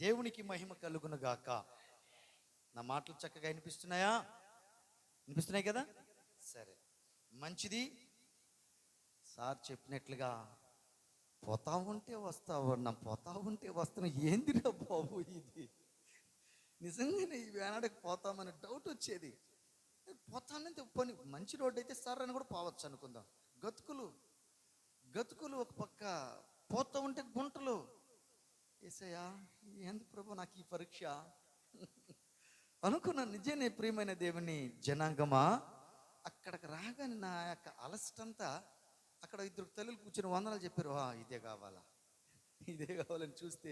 దేవునికి మహిమ కలుగును గాక. నా మాటలు చక్కగా వినిపిస్తున్నాయా? వినిపిస్తున్నాయి కదా? సరే, మంచిది. సార్ చెప్పినట్లుగా పోతా ఉంటే వస్తావు, నా పోతా ఉంటే వస్తున్నా. ఏందిరా బాబు ఇది? నిజంగానే ఈ వేనాడకి పోతామని డౌట్ వచ్చేది. పోతానంటే పని మంచి రోడ్డు అయితే సార్ అని కూడా పోవచ్చు అనుకుందాం. గతుకులు గతుకులు ఒక పక్క, పోతా ఉంటే గుంటలు. ఏసయ్యా, ఏంది ప్రభు నాకు ఈ పరీక్ష అనుకున్నా. నిజమే ప్రియమైన దేవుని జనాంగమా, అక్కడికి రాగానే నా యొక్క అలసటంతా, అక్కడ ఇద్దరు తల్లులు కూర్చొని వందనాలు చెప్పారు. ఇదే కావాలా, ఇదే కావాలని చూస్తే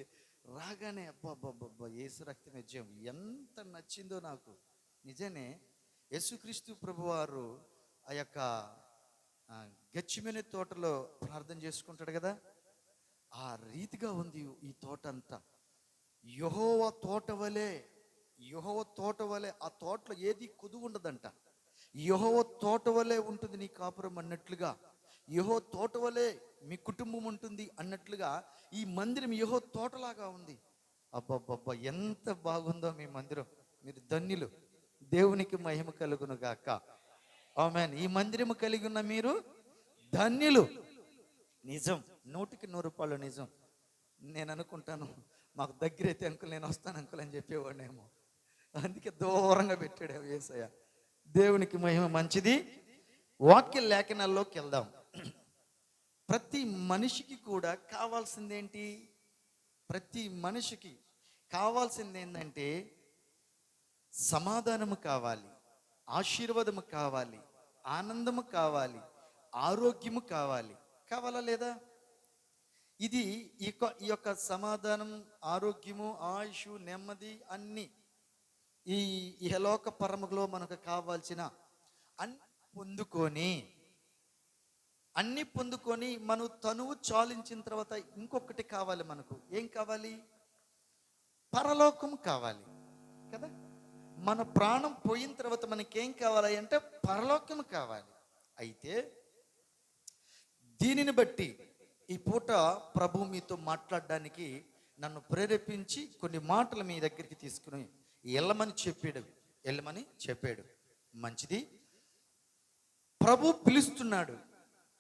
రాగానే అబ్బా యేసు రక్తం విజయం ఎంత నచ్చిందో నాకు. నిజమే, యేసుక్రీస్తు ప్రభువారు ఆ యొక్క గెత్సేమనే తోటలో ప్రార్థన చేసుకుంటాడు కదా, ఆ రీతిగా ఉంది ఈ తోట అంతా. యెహోవా తోట వలె ఆ తోటలో ఏది కొదువు ఉండదంట. యెహోవా తోట వలె ఉంటుంది నీ కాపురం అన్నట్లుగా, యెహోవా తోట వలె మీ కుటుంబం ఉంటుంది అన్నట్లుగా ఈ మందిరం యెహోవా తోటలాగా ఉంది. అబ్బబ్బబ్బా, ఎంత బాగుందో మీ మందిరం. మీరు ధన్యులు. దేవునికి మహిమ కలుగును గాక. ఆమేన్. ఈ మందిరము కలిగి ఉన్న మీరు ధన్యులు. నిజం, 100% నిజం. నేను అనుకుంటాను, మాకు దగ్గర అయితే అంకుల్ నేను వస్తాను అంకుల్ అని చెప్పేవాడినేమో. అందుకే దూరంగా పెట్టాడు యేసయ్య. దేవునికి మహిమ. మంచిది. వాక్య లేఖనాల్లోకి వెళ్దాం. ప్రతి మనిషికి కూడా కావాల్సిందేంటి? ప్రతి మనిషికి కావాల్సింది ఏంటంటే సమాధానము కావాలి, ఆశీర్వాదము కావాలి, ఆనందము కావాలి, ఆరోగ్యము కావాలి. కావాలా లేదా? ఇది ఈ యొక్క సమాధానం, ఆరోగ్యము, ఆయుష్, నెమ్మది అన్ని ఈ ఇహలోక పరములో మనకు కావాల్సిన అన్ని పొందుకొని మనం తనువు చాలించిన తర్వాత ఇంకొకటి కావాలి. మనకు ఏం కావాలి? పరలోకం కావాలి కదా. మన ప్రాణం పోయిన తర్వాత మనకేం కావాలి అంటే పరలోకం కావాలి. అయితే దీనిని బట్టి ఈ పూట ప్రభు మీతో మాట్లాడడానికి నన్ను ప్రేరేపించి కొన్ని మాటలు మీ దగ్గరికి తీసుకుని వెళ్ళమని చెప్పాడు. మంచిది. ప్రభు పిలుస్తున్నాడు.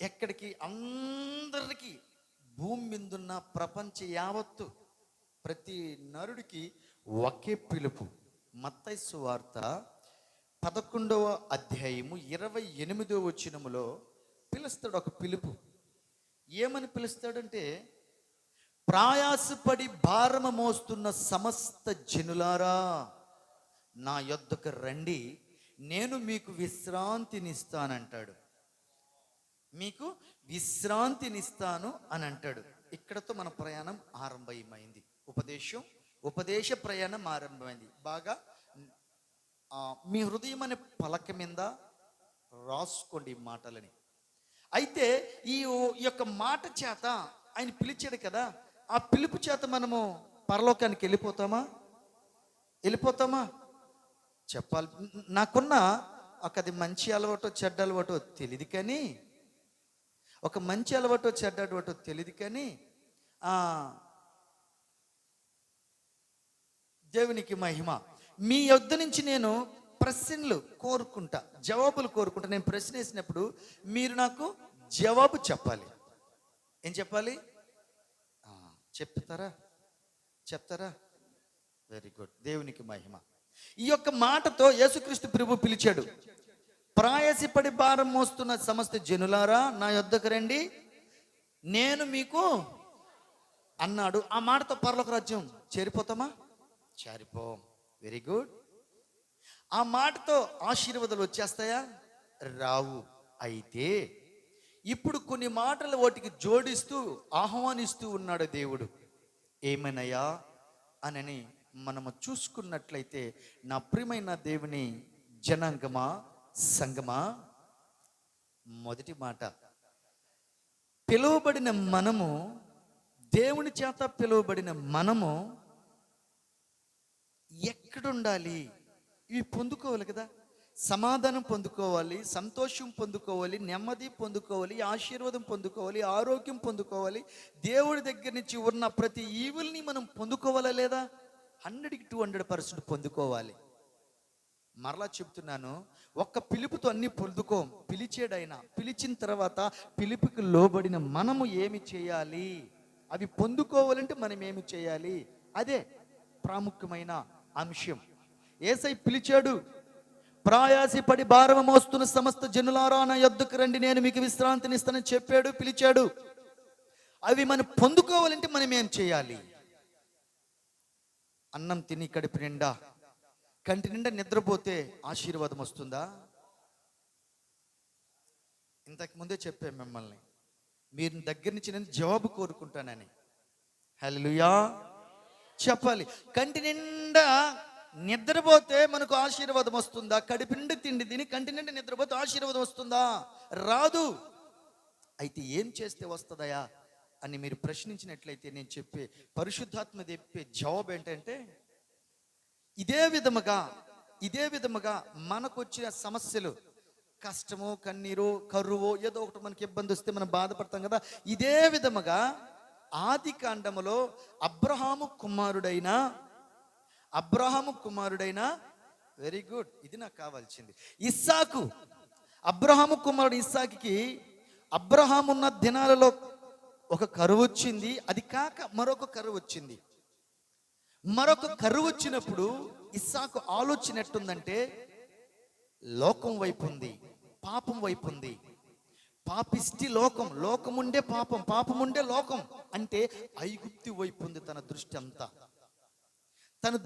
ఎక్కడికి? అందరికీ, భూమి మీదున్న ప్రపంచ యావత్తు ప్రతి నరుడికి ఒకే పిలుపు. మత్తయి సువార్త 11వ అధ్యాయము 28వ వచనములో పిలుస్తాడు ఒక పిలుపు. ఏమని పిలుస్తాడంటే, ప్రయాసపడి భారము మోస్తున్న సమస్త జనులారా నా యొద్దకు రండి, నేను మీకు విశ్రాంతినిస్తానంటాడు. మీకు విశ్రాంతినిస్తాను అని అంటాడు. ఇక్కడతో మన ప్రయాణం ఆరంభమైంది. ఉపదేశ ప్రయాణం ఆరంభమైంది. బాగా మీ హృదయం అనే పలక మీద రాసుకోండి ఈ మాటలని. అయితే ఈ యొక్క మాట చేత ఆయన పిలిచాడు కదా, ఆ పిలుపు చేత మనము పరలోకానికి వెళ్ళిపోతామా? చెప్పాలి. నాకున్న అది మంచి అలవాటో చెడ్డ అలవాటో తెలియదు కానీ, ఒక మంచి అలవాటో చెడ్డ అలవాటో తెలియదు కానీ, దేవునికి మహిమ. మీ యొద్ద నుంచి నేను ప్రశ్నలు కోరుకుంటా, జవాబులు కోరుకుంటా. నేను ప్రశ్న వేసినప్పుడు మీరు నాకు జవాబు చెప్పాలి. ఏం చెప్పాలి? చెప్తారా? Very good. దేవునికి మహిమ. ఈ యొక్క మాటతో యేసుక్రీస్తు ప్రభు పిలిచాడు. ప్రయాసపడి భారం మోస్తున్న సమస్త జనులారా నా యొద్దకు రండి, నేను మీకు అన్నాడు. ఆ మాటతో పరలోక రాజ్యం చేరిపోతామా? చేరిపోం. Very good. ఆ మాటతో ఆశీర్వాదాలు వచ్చేస్తాయా? రావు. అయితే ఇప్పుడు కొన్ని మాటలు వాటికి జోడిస్తూ ఆహ్వానిస్తూ ఉన్నాడు దేవుడు. ఏమనయ్యా అని మనము చూసుకున్నట్లయితే, నా ప్రియమైన దేవుని జనాంగమా, సంగమా, మొదటి మాట, పిలువబడిన మనము, దేవుని చేత పిలువబడిన మనము ఎక్కడుండాలి? ఇవి పొందుకోవాలి కదా. సమాధానం పొందుకోవాలి, సంతోషం పొందుకోవాలి, నెమ్మది పొందుకోవాలి, ఆశీర్వాదం పొందుకోవాలి, ఆరోగ్యం పొందుకోవాలి. దేవుడి దగ్గర నుంచి ఉన్న ప్రతి ఈవుల్ని మనం పొందుకోవాలా లేదా? 100కి 200% పొందుకోవాలి. మరలా చెప్తున్నాను, ఒక్క పిలుపుతో అన్ని పొందుకోం. పిలిచాడైనా, పిలిచిన తర్వాత పిలుపుకి లోబడిన మనము ఏమి చేయాలి, అవి పొందుకోవాలంటే మనం ఏమి చేయాలి, అదే ప్రాముఖ్యమైన అంశం. యేసయ్య పిలిచాడు, ప్రయాసపడి భారము మోస్తున్న సమస్త జనులారా నా యొద్దకు రండి, నేను మీకు విశ్రాంతినిస్తానని చెప్పాడు, పిలిచాడు. అవి మనం పొందుకోవాలంటే మనం ఏం చేయాలి? అన్నం తిని కడుపు నిండా, కంటి నిండా నిద్రపోతే ఆశీర్వాదం వస్తుందా? ఇంతకు ముందే చెప్పాను మిమ్మల్ని, మీరు దగ్గర నుంచి నేను జవాబు కోరుకుంటానని. హల్లెలూయా చెప్పాలి. కంటి నిండా నిద్రపోతే మనకు ఆశీర్వాదం వస్తుందా? కడుపు నిండా తిండి తిని కంటి నిండా నిద్రపోతే ఆశీర్వాదం వస్తుందా? రాదు. అయితే ఏం చేస్తే వస్తుందయా అని మీరు ప్రశ్నించినట్లయితే నేను చెప్పే పరిశుద్ధాత్మ చెప్పే జవాబు ఏంటంటే, ఇదే విధముగా మనకు వచ్చిన సమస్యలు, కష్టము, కన్నీరు, కరువు, ఏదో ఒకటి మనకి ఇబ్బంది వస్తే మనం బాధపడతాం కదా. ఇదే విధముగా ఆది కాండములో అబ్రహాము కుమారుడైన వెరీ గుడ్, ఇది నాకు కావాల్సింది, ఇస్సాకు. అబ్రహాము కుమారుడు ఇస్సాకుకి అబ్రహాము ఉన్న దినాలలో ఒక కరువు వచ్చింది. అది కాక మరొక కరువు వచ్చింది. మరొక కరువు వచ్చినప్పుడు ఇస్సాకు ఆలోచన ఎట్టుందంటే, లోకం వైపు ఉంది, పాపం వైపు ఉంది. పాపిష్టి లోకముండే పాపం, పాపముండే లోకం అంటే ఐగుప్తి వైపు ఉంది. తన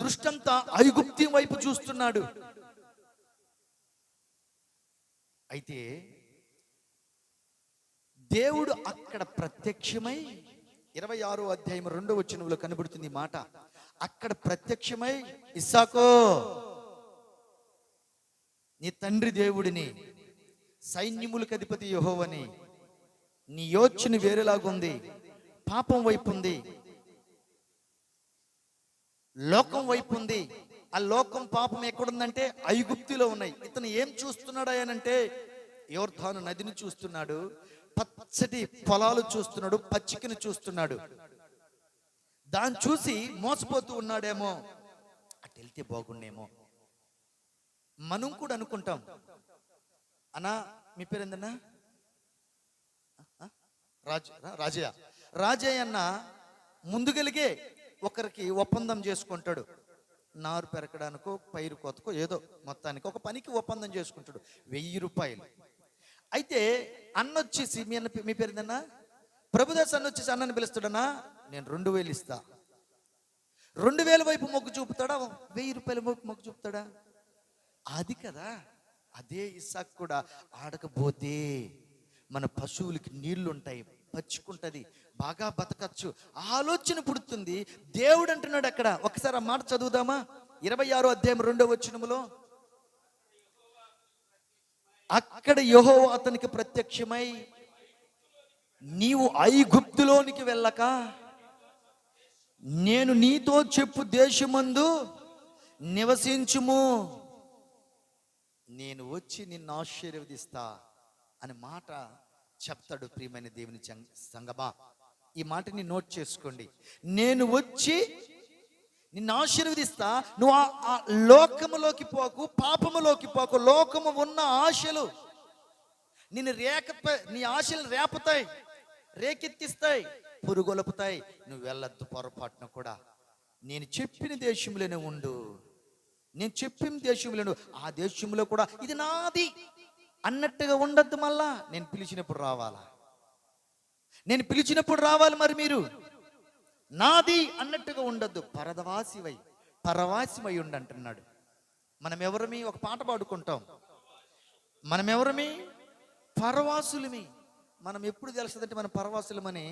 దృష్టి అంతా ఐగుప్తి వైపు చూస్తున్నాడు. అయితే దేవుడు అక్కడ ప్రత్యక్షమై, 26వ అధ్యాయం 2వ వచనంలో కనబడుతుంది ఈ మాట. అక్కడ ప్రత్యక్షమై, ఇస్సాకో, నీ తండ్రి దేవుడిని, సైన్యములకు అధిపతి యెహోవాని, నీ యోచన వేరేలాగుంది, పాపం వైపు ఉంది, లోకం వైపు ఉంది. ఆ లోకం, పాపం ఎక్కడుందంటే ఐగుప్తిలో ఉన్నాయి. ఇతను ఏం చూస్తున్నాడు అనంటే, యోర్దాను నదిని చూస్తున్నాడు, పచ్చటి పొలాలు చూస్తున్నాడు, పచ్చికను చూస్తున్నాడు. దాన్ని చూసి మోసపోతూ ఉన్నాడేమో, అటు వెళ్తే బాగుండేమో. మనం కూడా అనుకుంటాం. అన్నా, మీ పేరు ఏందన్నా? రాజయ్య అన్న ముందుగలిగే ఒకరికి ఒప్పందం చేసుకుంటాడు. నారు పెరకడానికో, పైరు కోతకో, ఏదో మొత్తానికి ఒక పనికి ఒప్పందం చేసుకుంటాడు. 1000 రూపాయలు. అయితే అన్న వచ్చేసి, మీ పేరు ఏందన్నా? ప్రభుదాస్ అన్న వచ్చేసి అన్నని పిలుస్తాడన్నా, నేను 2000 ఇస్తా. 2000 వైపు మొగ్గు చూపుతాడా? 1000 రూపాయల వైపు మొగ్గు చూపుతాడా? అది కదా. అదే ఇస్సాకు కూడా, ఆడకపోతే మన పశువులకి నీళ్లు ఉంటాయి, పచ్చుకుంటది, బాగా బతకచ్చు, ఆలోచన పుడుతుంది. దేవుడు అంటున్నాడు అక్కడ. ఒకసారి ఆ మాట చదువుదామా? 26వ అధ్యాయం 2వ వచనములో, అక్కడ యెహోవా అతనికి ప్రత్యక్షమై, నీవు ఐగుప్తులోనికి వెళ్ళక నేను నీతో చెప్పు దేశమందు నివసించుము, నేను వచ్చి నిన్ను ఆశీర్వదిస్తా అనే మాట చెప్తాడు. ప్రియమైన దేవుని సంగమా, ఈ మాటని నోట్ చేసుకోండి. నేను వచ్చి నిన్ను ఆశీర్వదిస్తా. నువ్వు ఆ లోకములోకి పోకు, పాపములోకి పోకు. లోకము ఉన్న ఆశలు నీ ఆశలు రేపుతాయి, రేకెత్తిస్తాయి, పురుగొలుపుతాయి. నువ్వు వెళ్ళొద్దు పొరపాటున కూడా. నేను చెప్పిన దేశంలోనే ఉండు, నేను చెప్పిన దేశంలో, ఆ దేశంలో కూడా ఇది నాది అన్నట్టుగా ఉండద్దు. మళ్ళా నేను పిలిచినప్పుడు రావాలి. మరి మీరు నాది అన్నట్టుగా ఉండద్దు. పరవాసివై ఉండంటున్నాడు. మనం ఎవరమి? ఒక పాట పాడుకుంటాం. మనం ఎవరమి? పరవాసులమి. మనం ఎప్పుడు తెలుస్తుందంటే మనం పరవాసులమని,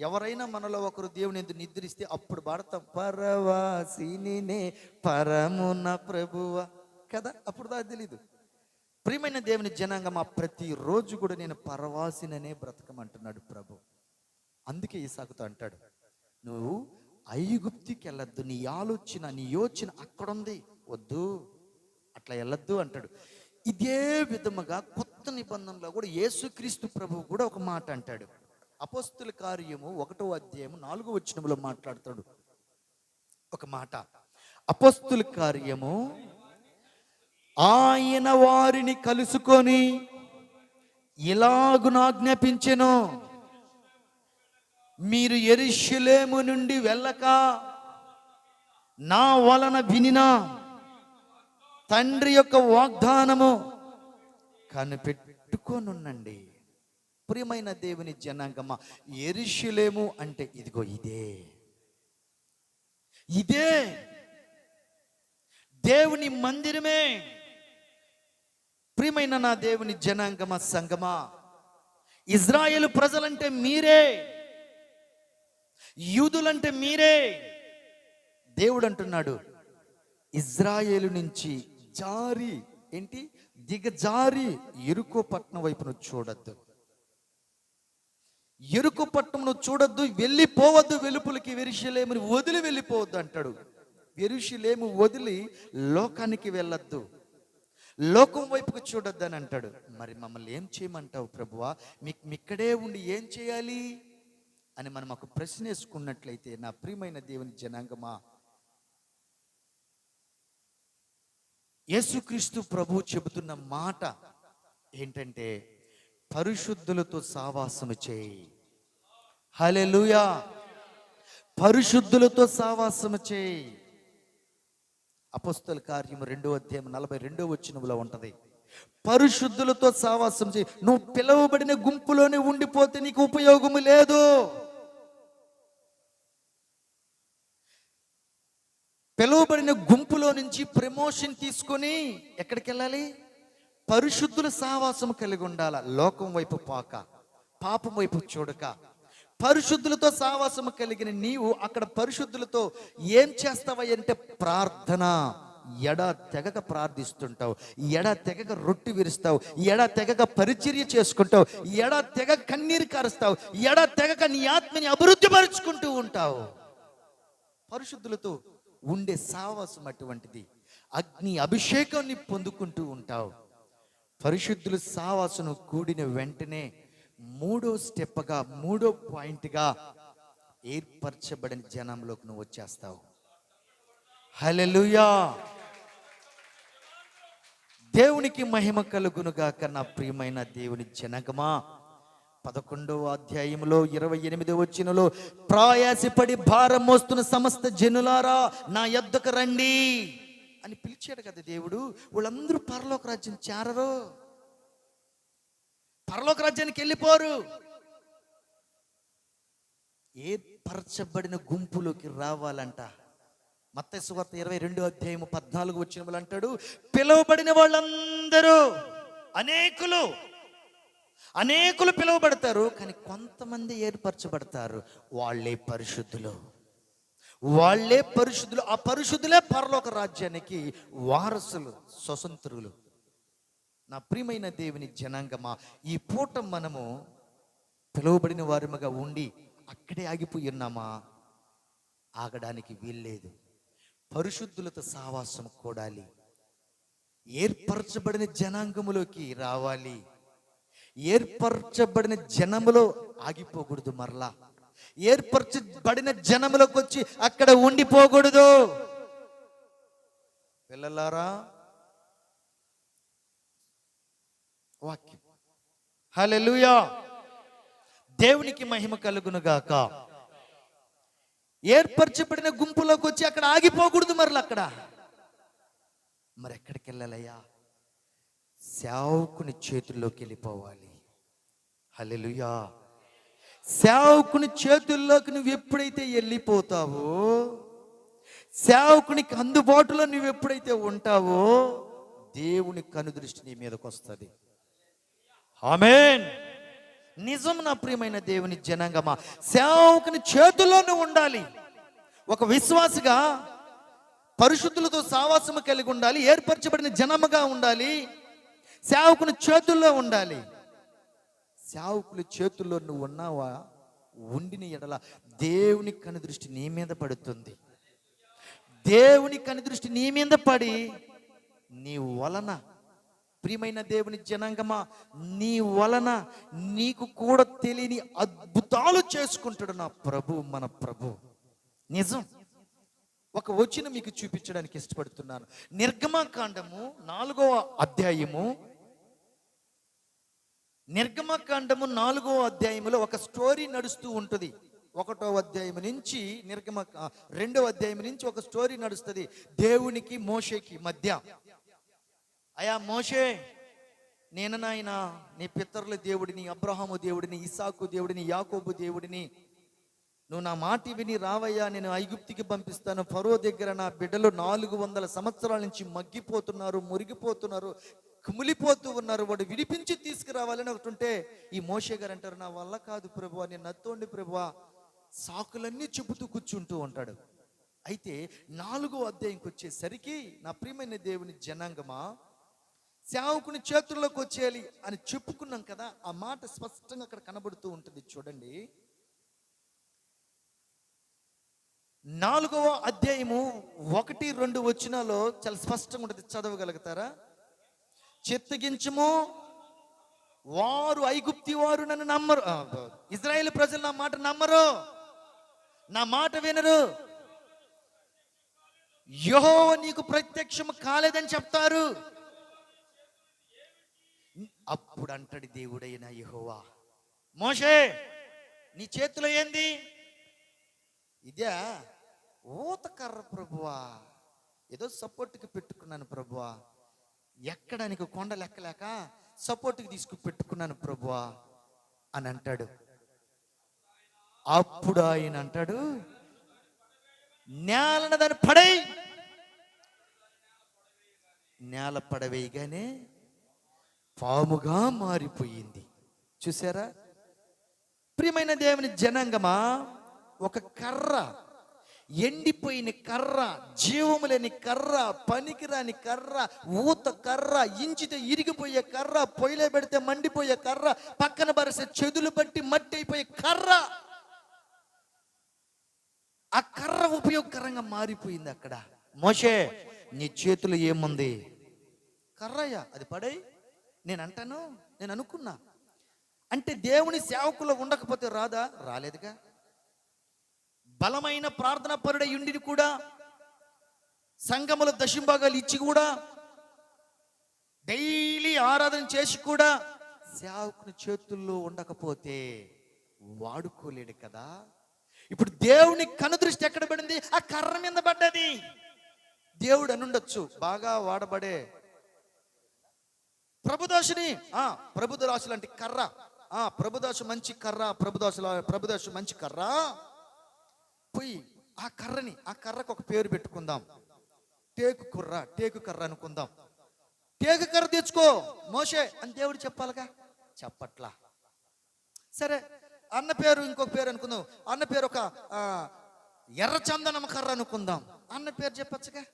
ఎవరైనా మనలో ఒకరు దేవుని ఎందుకు నిద్రిస్తే అప్పుడు పాడతాం, పరవాసిని పరమున ప్రభువ కదా. అప్పుడు దాకా తెలీదు. ప్రియమైన దేవుని జనాంగమా, ప్రతిరోజు కూడా నేను పరవాసిననే బ్రతకమంటున్నాడు ప్రభు. అందుకే ఇస్సాకుతో అంటాడు, నువ్వు ఐగుప్తికి వెళ్ళొద్దు, నీ యోచన అక్కడుంది, వద్దు, అట్లా వెళ్ళొద్దు అంటాడు. ఇదే విధముగా కొత్త నిబంధనలో కూడా యేసుక్రీస్తు ప్రభువు కూడా ఒక మాట అంటాడు. అపోస్తుల కార్యము 1వ అధ్యాయము 4వ వచనములో మాట్లాడతాడు ఒక మాట. అపోస్తుల కార్యము, ఆయన వారిని కలుసుకొని ఇలాగున ఆజ్ఞాపించెను, మీరు యెరూషలేము నుండి వెళ్ళక నా వలన వినిన తండ్రి యొక్క వాగ్దానము కనిపెట్టుకొనుండండి. ప్రియమైన దేవుని జనాంగమా, యెరూషలేము అంటే ఇదిగో ఇదే దేవుని మందిరమే. ప్రియమైన నా దేవుని జనాంగమా, సంగమా, ఇజ్రాయేలు ప్రజలంటే మీరే, యూదులంటే మీరే. దేవుడు అంటున్నాడు, ఇజ్రాయేలు నుంచి జారి దిగజారి యెరికో పట్టణం వైపును చూడొద్దు, యెరికో పట్టణంను చూడొద్దు, వెళ్ళిపోవద్దు వెలుపులకి, యెరూషలేముని వదిలి వెళ్ళిపోవద్దు అంటాడు. యెరూషలేము వదిలి లోకానికి వెళ్ళొద్దు, లోకం వైపుకు చూడొద్దు అని అంటాడు. మరి మమ్మల్ని ఏం చేయమంటావు ప్రభువా? ఇక్కడే ఉండి ఏం చేయాలి అని మనం ఒక ప్రశ్న వేసుకున్నట్లయితే, నా ప్రియమైన దేవుని జనాంగమా, యేసుక్రీస్తు ప్రభు చెబుతున్న మాట ఏంటంటే, పరిశుద్ధులతో సావాసము చేయి. హల్లెలూయా. పరిశుద్ధులతో సావాసము చేయి. అపోస్తల కార్యము 2వ అధ్యాయం 42వ వచనములో ఉంటది, పరిశుద్ధులతో సావాసం చేయి. నువ్వు పిలువబడిన గుంపులోనే ఉండిపోతే నీకు ఉపయోగము లేదు. పిలువబడిన గుంపులో నుంచి ప్రమోషన్ తీసుకొని ఎక్కడికి వెళ్ళాలి? పరిశుద్ధుల సావాసం కలిగి ఉండాల. లోకం వైపు పోక, పాపం వైపు చూడక, పరిశుద్ధులతో సావాసం కలిగిన నీవు అక్కడ పరిశుద్ధులతో ఏం చేస్తావంటే ప్రార్థన. ఎడా తెగక ప్రార్థిస్తుంటావు, ఎడా తెగక రొట్టె విరుస్తావు, ఎడా తెగక పరిచర్య చేసుకుంటావు, ఎడా తెగ కన్నీరు కారుస్తావు, ఎడా తెగక నీ ఆత్మని అభివృద్ధి పరుచుకుంటూ ఉంటావు. పరిశుద్ధులతో ఉండే సావాసం అటువంటిది. అగ్ని అభిషేకాన్ని పొందుకుంటూ ఉంటావు. పరిశుద్ధులు సావాసను కూడిన వెంటనే 3వ స్టెప్గా, 3వ పాయింట్గా ఏర్పరచబడిన జనంలోకి నువ్వు వచ్చేస్తావు. హల్లెలూయా. దేవునికి మహిమ కలుగునుగాక. నా ప్రియమైన దేవుని జనగమా, 11వ అధ్యాయంలో 28వ వచనంలో, ప్రయాసపడి భారం మోస్తున్న సమస్త జనులారా నా యొద్దకు రండి అని పిలిచాడు కదా దేవుడు. వాళ్ళందరూ పరలోక రాజ్యం చేరరు, పరలోక రాజ్యానికి వెళ్ళిపోరు. ఏర్పరచబడిన గుంపులోకి రావాలంట. మత్తయి సువార్త 22వ అధ్యాయము 14వ వచనంలో అంటాడు, పిలువబడిన వాళ్ళందరూ, అనేకులు పిలువబడతారు, కానీ కొంతమంది ఏర్పరచబడతారు. వాళ్ళే పరిశుద్ధులు. ఆ పరిశుద్ధులే పరలోక రాజ్యానికి వారసులు, స్వతంత్రులు. నా ప్రియమైన దేవుని జనాంగమా, ఈ పూట మనము పిలువబడిన వారముగా ఉండి అక్కడే ఆగిపోయి ఉన్నామా? ఆగడానికి వీల్లేదు. పరిశుద్ధులతో సావాసం కూడాలి. ఏర్పరచబడిన జనాంగములోకి రావాలి. ఏర్పరచబడిన జనములో ఆగిపోకూడదు. మరలా ఏర్పరచబడిన జనములోకి వచ్చి అక్కడ ఉండిపోకూడదు. పిల్లలారా, వాక్యం. హల్లెలూయా. దేవునికి మహిమ కలుగునుగాక. ఏర్పరచబడిన గుంపులోకి వచ్చి అక్కడ ఆగిపోకూడదు. మరి ఎక్కడికి వెళ్ళాలయ్యా? సేవకుని చేతుల్లోకి వెళ్ళిపోవాలి. హల్లెలూయా. సేవకుని చేతుల్లోకి నువ్వు ఎప్పుడైతే వెళ్ళిపోతావో, సేవకునికి అందుబాటులో నువ్వు ఎప్పుడైతే ఉంటావో, దేవుని కనుదృష్టి నీ మీదకి వస్తుంది. ఆమేన్. నిజం. నా ప్రియమైన దేవుని జనాంగమా, సేవకుని చేతుల్లో నువ్వు ఉండాలి. ఒక విశ్వాసిగా పరిశుద్ధులతో సావాసము కలిగి ఉండాలి. ఏర్పరచబడిన జనముగా ఉండాలి. సేవకుని చేతుల్లో ఉండాలి. సేవకుల చేతుల్లో నువ్వు ఉన్నావా? ఉండిన ఎడల దేవుని కనుదృష్టి నీ మీద పడుతుంది. దేవుని కనుదృష్టి నీ మీద పడి నీ వలన ప్రియమైన దేవుని జనాంగమా, నీ వలన నీకు కూడా తెలియని అద్భుతాలు చేసుకుంటాడు నా ప్రభు, మన ప్రభు. నిజం. ఒక వచనం మీకు చూపించడానికి ఇష్టపడుతున్నాను. నిర్గమకాండము 4వ అధ్యాయము, నిర్గమకాండము 4వ అధ్యాయములో ఒక స్టోరీ నడుస్తూ ఉంటుంది. 1వ అధ్యాయం నుంచి 2వ అధ్యాయం నుంచి ఒక స్టోరీ నడుస్తుంది దేవునికి మోషేకి మధ్య. అయా మోషే, నేను నాయన నీ పితరుల దేవుడిని, అబ్రహాము దేవుడిని, ఇస్సాకు దేవుడిని, యాకోబు దేవుడిని, నువ్వు నా మాట విని రావయ్యా, నేను ఐగుప్తికి పంపిస్తాను. ఫరో దగ్గర నా బిడ్డలు 400 సంవత్సరాల నుంచి మగ్గిపోతున్నారు, మురిగిపోతున్నారు, కుమిలిపోతూ ఉన్నారు, వాడు విడిపించి తీసుకురావాలని ఒకటి ఉంటే ఈ మోషే గారు అంటారు, నా వల్ల కాదు ప్రభువా, నేను నత్తోండి ప్రభువా, సాకులన్నీ చెబుతూ కూర్చుంటూ ఉంటాడు. అయితే 4వ అధ్యాయంకి వచ్చేసరికి నా ప్రియమైన దేవుని జనాంగమా, సేవకుని చేతుల్లోకి వచ్చేయాలి అని చెప్పుకున్నాం కదా, ఆ మాట స్పష్టంగా అక్కడ కనబడుతూ ఉంటుంది. చూడండి, 4వ అధ్యాయము 1-2 వచనాల్లో చాలా స్పష్టంగా ఉంటుంది. చదవగలుగుతారా? చిత్తగించుము, వారు ఐగుప్తి వారు నన్ను నమ్మరు, ఇజ్రాయేల్ ప్రజలు నా మాట నమ్మరు, నా మాట వినరు, యెహోవా నీకు ప్రత్యక్షము కాలేదని చెప్తారు. అప్పుడు అంటాడు దేవుడైన యెహోవా, మోషే నీ చేతిలో ఏంది? ఇదే ఊతకర్ర ప్రభువా, ఏదో సపోర్ట్కి పెట్టుకున్నాను ప్రభువా, ఎక్కడానికి కొండలు ఎక్కలేక సపోర్ట్కి తీసుకు పెట్టుకున్నాను ప్రభువా అని అంటాడు. అప్పుడు ఆయన అంటాడు, నేలన దాన్ని పడేయ్. నేల పడవేయగానే పాముగా మారిపోయింది. చూసారా? ప్రియమైన దేవుని జనాంగమా, ఒక కర్ర, ఎండిపోయిన కర్ర, జీవము లేని కర్ర, పనికిరాని కర్ర, ఊత కర్ర, ఇంచితే ఇరిగిపోయే కర్ర, పొయ్యిలో పెడితే మండిపోయే కర్ర, పక్కన బరిసే చెదులు బట్టి మట్టి అయిపోయే కర్ర, ఆ కర్ర ఉపయోగకరంగా మారిపోయింది. అక్కడ మోషే నీ చేతులు ఏముంది? కర్రయ్యా, అది పడేయ్. నేను అంటాను, నేను అనుకున్నా, అంటే దేవుని సేవకులు ఉండకపోతే రాదా? రాలేదుగా. బలమైన ప్రార్థన పరుడై ఉండి కూడా, సంఘముల దశంభాగాలు ఇచ్చి కూడా, డైలీ ఆరాధన చేసి కూడా సేవకుని చేతుల్లో ఉండకపోతే వాడుకోలేడు కదా. ఇప్పుడు దేవుని కనుదృష్టి ఎక్కడ పడింది? ఆ కర్ర మీద పడ్డది. దేవుడు అనుండొచ్చు, బాగా వాడబడే ప్రభుదాసుని, ప్రభుదాసు లాంటి కర్ర, ప్రభుదాసు మంచి కర్ర, ప్రభుదాసు మంచి కర్ర, పోయి ఆ కర్రని, ఆ కర్రకు ఒక పేరు పెట్టుకుందాం, టేకు కర్ర అనుకుందాం. టేకు కర్ర తెచ్చుకో మోషే అని దేవుడు చెప్పాలిగా, చెప్పట్లా. సరే, అన్న పేరు ఇంకొక పేరు అనుకుందాం, అన్న పేరు ఒక ఎర్ర చందనం కర్ర అనుకుందాం, అన్న పేరు చెప్పచ్చుగా.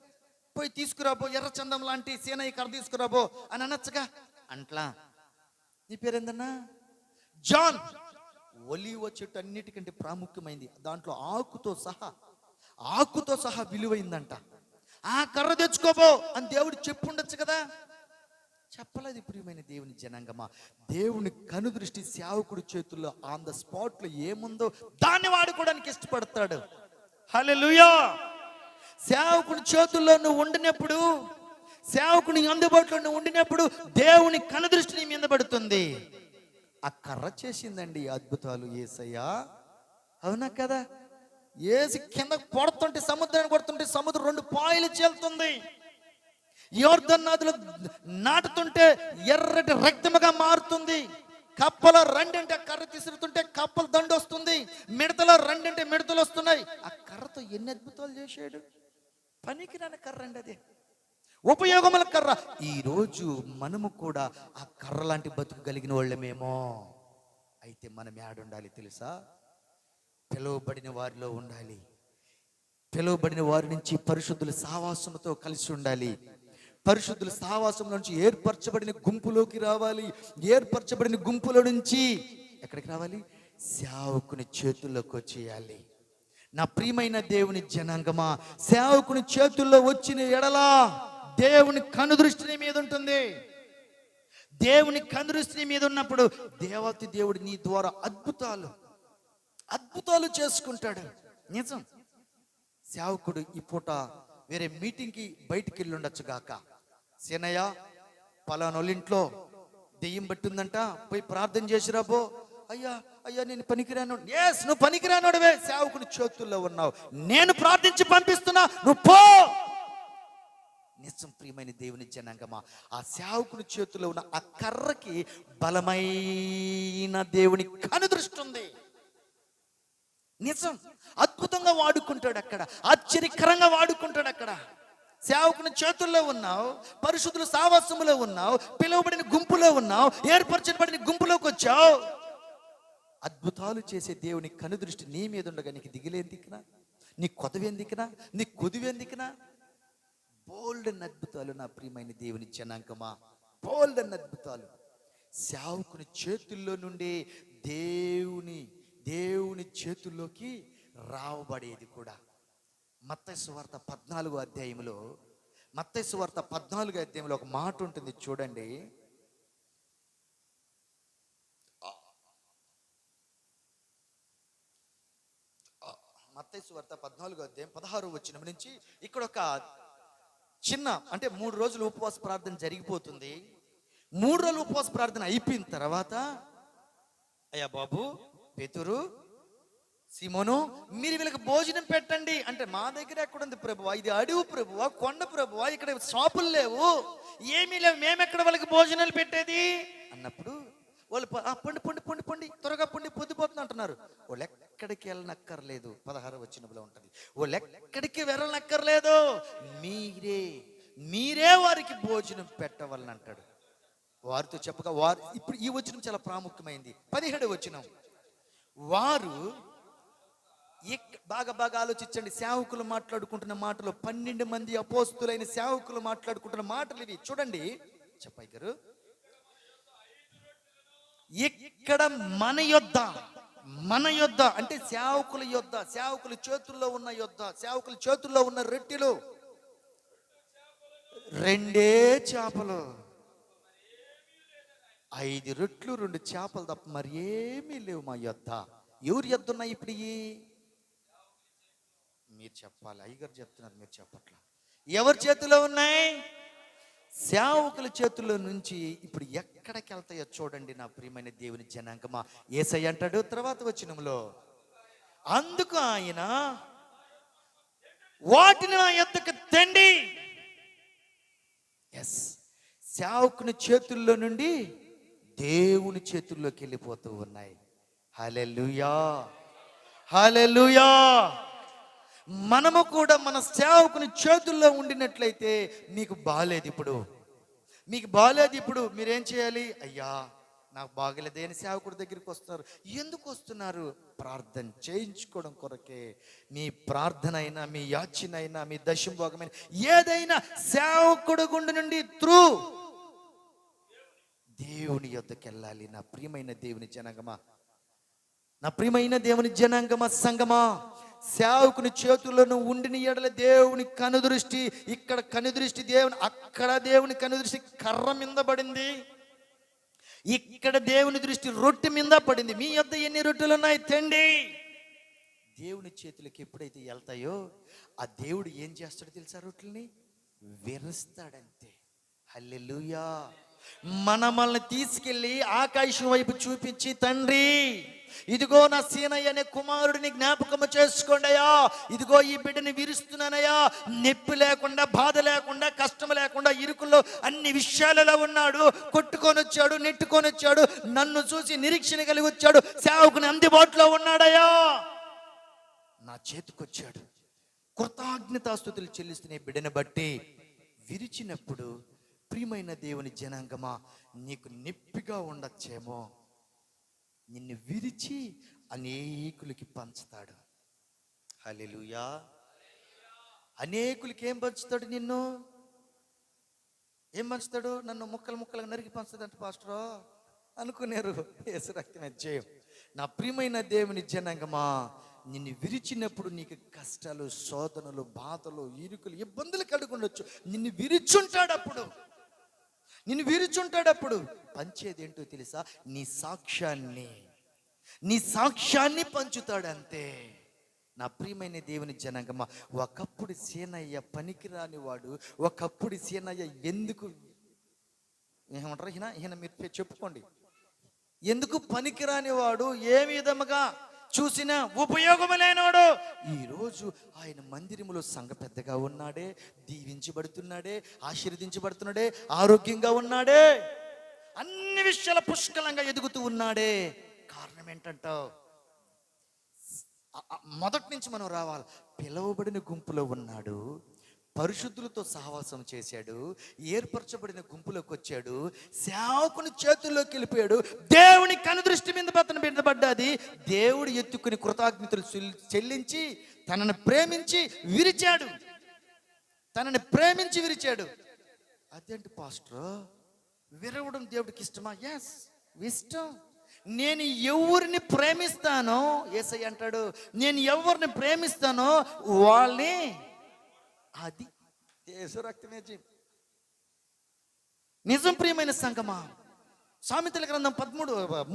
పోయి తీసుకురాబో, ఎర్ర చందం లాంటి సేనయ్య కర్ర తీసుకురాబో అని అనొచ్చుగా. అంట్లా. నీ పేరేందన్నా? జాన్. ఒలీవ చెట్టు అన్నిటికంటే ప్రాముఖ్యమైంది, దాంట్లో ఆకుతో సహా విలువైందంట. ఆ కర్ర తెచ్చుకోబో అని దేవుడు చెప్పుండొచ్చు కదా, చెప్పలేదు. ప్రియమైన దేవుని జనాంగమా, దేవుని కనుదృష్టి సేవకుడి చేతుల్లో ఆన్ ద స్పాట్ లో ఏముందో దాన్ని వాడుకోవడానికి ఇష్టపడతాడు. హల్లెలూయా. సేవకుని చేతుల్లో నువ్వు ఉండినప్పుడు, సేవకుని అందుబాటులో నువ్వు ఉండినప్పుడు దేవుని కనుదృష్టి నీ మీద పడుతుంది. ఆ కర్ర చేసిందండి అద్భుతాలు యేసయ్యా, అవునా కదా? ఏసి కిందకు పడుతుంటే, సముద్రాన్ని కొడుతుంటే సముద్రం 2 పాయలు చేలుతుంది. యోర్దన్ నదిలో నాటుతుంటే ఎర్రటి రక్తముగా మారుతుంది. కప్పల రెండంటే కర్ర తీసురుతుంటే కప్పల దండు వస్తుంది, మిడతలో రెండంటే మిడతలు వస్తున్నాయి. ఆ కర్రతో ఎన్ని అద్భుతాలు చేశాడు. పనికిరాని కర్ర అండి అది, ఉపయోగముల కర్ర. ఈరోజు మనము కూడా ఆ కర్ర లాంటి బతుకు కలిగిన వాళ్ళమేమో. అయితే మనం ఏడుండాలి తెలుసా? పిలువబడిన వారిలో ఉండాలి. పిలువబడిన వారి నుంచి పరిశుద్ధుల సహవాసంతో కలిసి ఉండాలి. పరిశుద్ధుల సహవాసం నుంచి ఏర్పరచబడిన గుంపులోకి రావాలి. ఏర్పరచబడిన గుంపులో నుంచి ఎక్కడికి రావాలి? సేవకుని చేతుల్లోకి వచ్చేయాలి. నా ప్రియమైన దేవుని జనాంగమా, సేవకుని చేతుల్లో వచ్చిన ఎడలా దేవుని కనుదృష్టి నీ మీద ఉంటుంది. దేవుని కనుదృష్టి నీ మీద ఉన్నప్పుడు దేవాతి దేవుడు నీ ద్వారా అద్భుతాలు చేసుకుంటాడు. నిజం. సేవకుడు ఈ పూట వేరే మీటింగ్కి బయటికి వెళ్ళి ఉండొచ్చు గాక, సీనయ్య పలానోళ్ళింట్లో దెయ్యం పట్టిందంట, పోయి ప్రార్థన చేసిరాబో. అయ్యా నేను పనికిరాను. ఎస్, నువ్వు పనికిరానోడవే, సేవకుని చేతుల్లో ఉన్నావు, నేను ప్రార్థించి పంపిస్తున్నా, నువ్వు పో. నిజం. ప్రియమైన దేవుని జనాంగమా, ఆ సేవకుని చేతుల్లో ఉన్న ఆ కర్రకి బలమైన దేవుని కనుదృష్టి ఉంది. నిజం. అద్భుతంగా వాడుకుంటాడు అక్కడ, ఆశ్చర్యకరంగా వాడుకుంటాడు అక్కడ. సేవకుని చేతుల్లో ఉన్నావు, పరిశుద్ధుల సావాసములో ఉన్నావు, పిలువబడిన గుంపులో ఉన్నావు, ఏర్పరచబడిన గుంపులోకి వచ్చావు. అద్భుతాలు చేసే దేవుని కనుదృష్టి నీ మీద ఉండగా నీకు దిగులేందుకునా, నీ కొదవేందుకునా, నీ కొదువేందుకునా? బోల్డ్ అన్న అద్భుతాలు నా ప్రియమైన దేవుని జనాంగమా, బోల్డ్ అన్న అద్భుతాలు సేవకుని చేతుల్లో నుండి దేవుని చేతుల్లోకి రావబడేది కూడా. మత్తయి సువార్త 14వ అధ్యాయంలో ఒక మాట ఉంటుంది చూడండి. మత్తయి సువార్త 14వ అధ్యాయం 16వ వచనం నుంచి ఇక్కడ ఒక చిన్న, అంటే 3 రోజులు ఉపవాస ప్రార్థన జరిగిపోతుంది. 3 రోజులు ఉపవాస ప్రార్థన అయిపోయిన తర్వాత, అయ్యా బాబు, పేతురు, సీమోను, మీరు వీళ్ళకి భోజనం పెట్టండి అంటే, మా దగ్గర ఎక్కడుంది ప్రభువా, ఇది అడవి ప్రభువా, కొండ ప్రభువా, ఇక్కడ షాపులు లేవు, ఏమీ లేవు, మేమెక్కడ వాళ్ళకి భోజనాలు పెట్టేది అన్నప్పుడు వాళ్ళు పొండి త్వరగా పొద్దుపోతుంది అంటున్నారు. వాళ్ళు ఎక్కడికి వెళ్ళనక్కర్లేదు. 16వ వచనంలో ఉంటుంది, వాళ్ళు ఎక్కడికి వెళ్ళనక్కర్లేదు, మీరే వారికి భోజనం పెట్టవాలని అంటాడు. వారితో చెప్పగా వారు, ఇప్పుడు ఈ వచనం చాలా ప్రాముఖ్యమైంది. 17వ వచనం, వారు బాగా ఆలోచించండి. సేవకులు మాట్లాడుకుంటున్న మాటలు, 12 మంది అపోస్తులైన సేవకులు మాట్లాడుకుంటున్న మాటలు ఇవి చూడండి. చెప్పాయి గారు, ఇక్కడ మన యొద్ద అంటే సేవకుల యొద్ద, సేవకుల చేతుల్లో ఉన్న యొద్ద, సేవకుల చేతుల్లో ఉన్న రొట్టెలు 2 చేపలు, 5 రొట్లు 2 చేపలు తప్ప మరి ఏమీ లేవు మా యొద్ద. ఎవరి యొద్ద ఉన్నాయి ఇప్పుడు? మీరు చెప్పాలి, అయ్యగారు చెప్తున్నారు, మీరు చెప్పట్లా. ఎవరి చేతిలో ఉన్నాయి? సేవకుల చేతుల్లో నుంచి ఇప్పుడు ఎక్కడికి వెళ్తాయో చూడండి నా ప్రియమైన దేవుని జనాంగమా. యేసయ్య అంటాడు తర్వాత వచనంలో, అందుకు ఆయన వాటిని నా యొద్దకు తెండి. ఎస్, సేవకుని చేతుల్లో నుండి దేవుని చేతుల్లోకి వెళ్ళిపోతూ ఉన్నాయి. హల్లెలూయా, హల్లెలూయా. మనము కూడా మన సేవకుని చేతుల్లో ఉండినట్లయితే, మీకు బాగాలేదు ఇప్పుడు మీరేం చేయాలి? అయ్యా నాకు బాగలేదే అని సేవకుడి దగ్గరికి వస్తారు. ఎందుకు వస్తున్నారు? ప్రార్థన చేయించుకోవడం కొరకే. మీ ప్రార్థన అయినా, మీ యాచనైనా, మీ దశంభోగమైన ఏదైనా సేవకుడు గుండె నుండి దేవుని యొద్దకు వెళ్ళాలి. నా ప్రియమైన దేవుని జనాంగమా, సంగమా, సేవకుని చేతులను ఉండిన ఎడల దేవుని కనుదృష్టి, ఇక్కడ కనుదృష్టి దేవుని, అక్కడ దేవుని కనుదృష్టి కర్ర మీద పడింది, ఇక్కడ దేవుని దృష్టి రొట్టె మీద పడింది. మీ యొద్ద ఎన్ని రొట్టెలు ఉన్నాయి? తెండి. దేవుని చేతులకి ఎప్పుడైతే వెళ్తాయో ఆ దేవుడు ఏం చేస్తాడో తెలుసా? రొట్టెల్ని విరుస్తాడంతే. హల్లెలూయా. మనల్ని తీసుకెళ్ళి ఆకాశం వైపు చూపించి, తండ్రి ఇదిగో నా సీనయ్య అనే కుమారుడిని జ్ఞాపకము చేసుకోండియా, ఇదిగో ఈ బిడ్డని విరుస్తున్నానయ్యా, నొప్పి లేకుండా, బాధ లేకుండా, కష్టం లేకుండా, ఇరుకుల్లో అన్ని విషయాలలో ఉన్నాడు, కొట్టుకొని వచ్చాడు, నెట్టుకొని వచ్చాడు, నన్ను చూసి నిరీక్షణ కలిగి వచ్చాడు, సేవకుని అందుబాటులో ఉన్నాడయ్యా, నా చేతికొచ్చాడు, కృతజ్ఞతాస్తుతులు చెల్లిస్తున్న బిడ్డని బట్టి విరిచినప్పుడు, ప్రియమైన దేవుని జనాంగమా, నీకు నొప్పిగా ఉండొచ్చేమో, నిన్ను విరిచి అనేకులకి పంచుతాడు. హల్లెలూయా. అనేకులకి ఏం పంచుతాడు? నిన్ను ఏం పంచుతాడు? నన్ను ముక్కలుగా నరికి పంచుతాడంట పాస్టరో అనుకున్నారు. యేసు రక్తమే జయం. నా ప్రియమైన దేవుని జనాంగమా, నిన్ను విరిచినప్పుడు నీకు కష్టాలు, శోధనలు, బాధలు, ఇరుకులు, ఇబ్బందులు కలుగుండొచ్చు. నిన్ను విరిచుంటాడు. అప్పుడు నిన్ను విరుచుంటాడు. అప్పుడు పంచేది ఏంటో తెలుసా? నీ సాక్ష్యాన్ని పంచుతాడు అంతే. నా ప్రియమైన దేవుని జనాంగమా, ఒకప్పుడు సీనయ్య పనికిరాని వాడు. ఒకప్పుడు సీనయ్య ఎందుకు ఏమంటారు, ఈయన మీరు చెప్పుకోండి, ఎందుకు పనికిరాని వాడు, ఏ విధముగా చూసినా ఉపయోగము లేనివాడు, ఈరోజు ఆయన మందిరములో సంఘ పెద్దగా ఉన్నాడే, దీవించబడుతున్నాడే, ఆశీర్వదించబడుతున్నాడే, ఆరోగ్యంగా ఉన్నాడే, అన్ని విషయాల పుష్కలంగా ఎదుగుతూ ఉన్నాడే. కారణం ఏంటంటావు? మొదటి నుంచి మనం రావాలి. పిలువబడిన గుంపులో ఉన్నాడు, పరిశుద్ధులతో సహవాసం చేశాడు, ఏర్పరచబడిన గుంపులోకి వచ్చాడు, సేవకుని చేతుల్లోకి వెళ్ళిపోయాడు. దేవుని కనుదృష్టి మీద అతను బిడ్డబడ్డాది. దేవుడు ఎత్తుకుని కృతజ్ఞతలు చెల్లించి తనను ప్రేమించి విరిచాడు. అదేంటి పాస్టర్, విరవడం దేవుడికి ఇష్టమా? ఎస్, ఇష్టం. నేను ఎవరిని ప్రేమిస్తానో, యేసయ్య అంటాడు, నేను ఎవరిని ప్రేమిస్తానో వాళ్ళని, అది యేసు రక్తమే నిజం. ప్రియమైన సంగమా, సామెతల గ్రంథం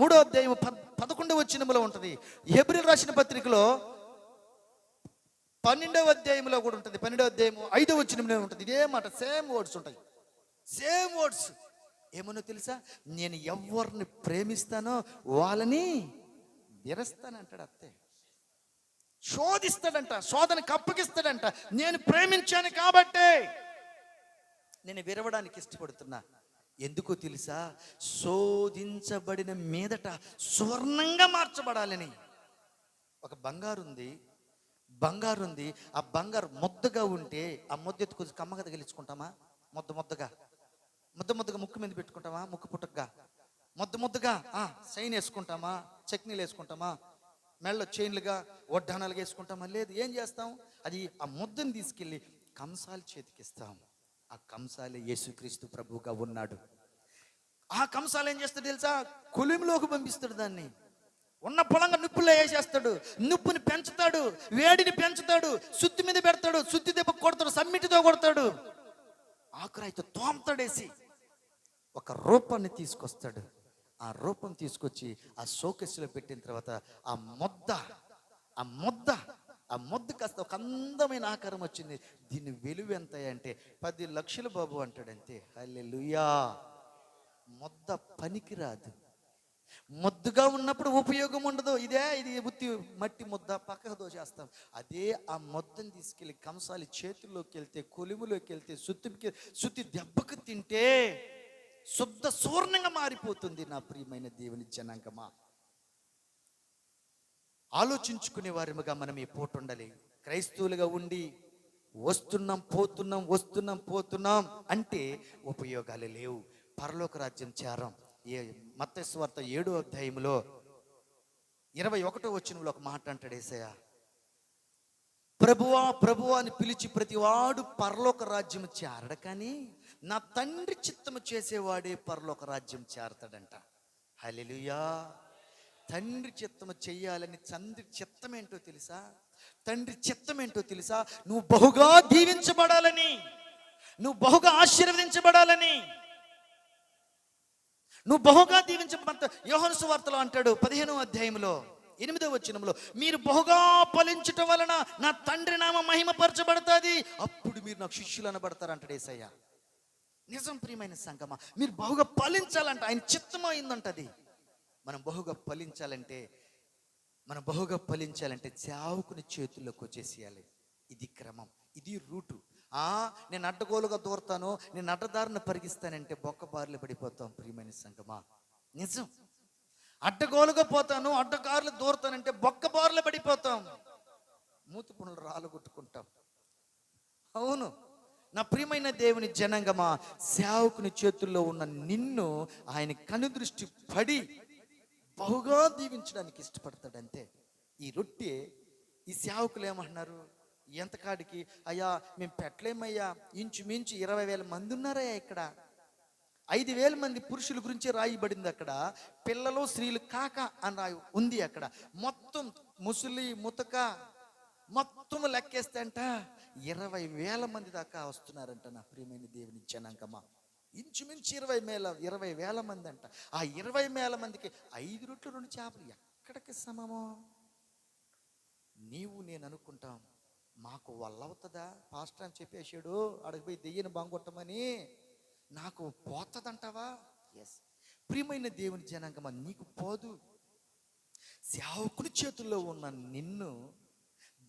3వ అధ్యాయం 11వ వచనములో ఉంటుంది. హెబ్రీయులకు రాసిన పత్రికలో 12వ అధ్యాయంలో కూడా ఉంటుంది. 12వ అధ్యాయం 5వ వచనంలో ఉంటుంది. ఇదే మాట, సేమ్ వర్డ్స్ ఉంటాయి. Same words. ఏమన్నా తెలుసా? నేను ఎవరిని ప్రేమిస్తానో వాళ్ళని విరస్తానంటాడు. అంతే. శోధిస్తాడంట, శోధనకు అప్పగిస్తాడంట. నేను ప్రేమించాను కాబట్టే నేను విరవడానికి ఇష్టపడుతున్నా. ఎందుకో తెలుసా? శోధించబడిన మీదట స్వర్ణంగా మార్చబడాలని. ఒక బంగారు ఉంది. ఆ బంగారు ముద్దగా ఉంటే ఆ ముద్ద ఎత్తు కొంచెం కమ్మగా తగిలించుకుంటామా? ముద్దగా ముక్కు మీద పెట్టుకుంటామా? ముక్కు పుట్టగా ముద్దగా సైన్ వేసుకుంటామా? చట్నీలు వేసుకుంటామా? మెళ్ళ చైన్లుగా వడ్డానాలుగా వేసుకుంటామా? లేదు. ఏం చేస్తాం? అది ఆ ముద్దను తీసుకెళ్ళి కంసాలి చేతికిస్తాం. ఆ కంసాలి యేసుక్రీస్తు ప్రభువుగా ఉన్నాడు. ఆ కంసాలు ఏం చేస్తాడు తెలుసా? కొలిమిలోకి పంపిస్తాడు. దాన్ని ఉన్న పొలంగా నిప్పుల్లో వేసేస్తాడు. నిప్పుని పెంచుతాడు, వేడిని పెంచుతాడు, సుత్తి మీద పెడతాడు, సుత్తి దెబ్బ కొడతాడు, సమ్మిటితో కొడతాడు, ఆకురాయితో తోమతాడేసి ఒక రూపాన్ని తీసుకొస్తాడు. ఆ రూపం తీసుకొచ్చి ఆ షోకేసులో పెట్టిన తర్వాత ఆ మొద్ద కాస్త ఒక అందమైన ఆకారం వచ్చింది. దీని విలువ ఎంత అంటే 10 లక్షలు బాబు అంటాడు. అంతే. హల్లెలూయా. మొద్ద పనికిరాదు. మొద్దుగా ఉన్నప్పుడు ఉపయోగం ఉండదు. ఇది ఉత్తి మట్టి ముద్ద పక్కకు దోచేస్తాం. అదే ఆ మొద్దను తీసుకెళ్ళి కంసాలి చేతుల్లోకి వెళ్తే, కొలిములోకి వెళ్తే, సుత్తి దెబ్బకు తింటే శుద్ధ సువర్ణంగా మారిపోతుంది. నా ప్రియమైన దేవుని జనాంగమా, ఆలోచించుకునే వారిగా మనం ఈ పూట ఉండాలి. క్రైస్తవులుగా ఉండి వస్తున్నాం పోతున్నాం అంటే ఉపయోగాలు లేవు. పరలోక రాజ్యం చేరం. మత్తయి సువార్త 7వ అధ్యాయంలో 21వ వచనంలో ఒక మాట అంటాడు యేసయ్య, ప్రభువా అని పిలిచి ప్రతివాడు పరలోక రాజ్యం చేరడు, కానీ నా తండ్రి చిత్తము చేసేవాడే పరలోక రాజ్యం చేరతాడంట. హల్లెలూయా. తండ్రి చిత్తము చెయ్యాలని. తండ్రి చిత్తం ఏంటో తెలుసా? నువ్వు బహుగా దీవించబడాలని, నువ్వు బహుగా ఆశీర్వదించబడాలని, నువ్వు బహుగా దీవించబడ. యోహాను సువార్తలో అంటాడు 15వ అధ్యాయంలో 8వ వచనంలో, మీరు బహుగా ఫలించటం వలన నా తండ్రి నామ మహిమపరచబడుతుంది, అప్పుడు మీరు నాకు శిష్యులు అనబడతారు అంటాడు యేసయ్య. నిజం. ప్రియమైన సంగమా, మీరు బహుగా ఫలించాలంట. ఆయన చిత్తం అయిందంటది. మనం బహుగా ఫలించాలంటే సేవకుని చేతుల్లోకి వచ్చేసేయాలి. ఇది క్రమం, ఇది రూటు. నేను అడ్డగోలుగా దూరతాను, నేను అడ్డదారిని పరిగిస్తానంటే బొక్కబారులు పడిపోతాం. ప్రియమైన సంగమా, నిజం. అడ్డగోలుగా పోతాను, అడ్డకారులు దూరతానంటే బొక్కబారులు పడిపోతాం, మూతి పునులు రాలుగొట్టుకుంటాం. అవును. నా ప్రియమైన దేవుని జనాంగమా, సేవకుని చేతుల్లో ఉన్న నిన్ను ఆయన కనుదృష్టి పడి బహుగా దీవించడానికి ఇష్టపడతాడు. అంతే. ఈ రొట్టె, ఈ సేవకులు ఏమంటున్నారు? ఎంతకాడికి అయ్యా మేము పెట్టలేమయ్యా, ఇంచుమించు 20,000 మంది ఉన్నారయ్యా ఇక్కడ. 5,000 మంది పురుషుల గురించి రాయబడింది అక్కడ. పిల్లలు స్త్రీలు కాక అని రాయి ఉంది అక్కడ. మొత్తం ముసలి ముతక మొత్తం లెక్కేస్తే అంట 20,000 మంది దాకా వస్తున్నారంట. నా ప్రియమైన దేవుని జనాంగమా, ఇంచుమించు 20,000 మంది అంట. ఆ 20,000 మందికి 5 రొట్లు 2 చేపలు ఎక్కడికి సమమో? నీవు నేను అనుకుంటాం, మాకు వల్లవుతుందా పాస్టర్ అని చెప్పేసాడు, అడిగిపోయి దెయ్యని బాంగొట్టమని, నాకు పోతుందంటావా? ఎస్, ప్రియమైన దేవుని జనాంగమా, నీకు పోదు. సేవకుని చేతుల్లో ఉన్న నిన్ను,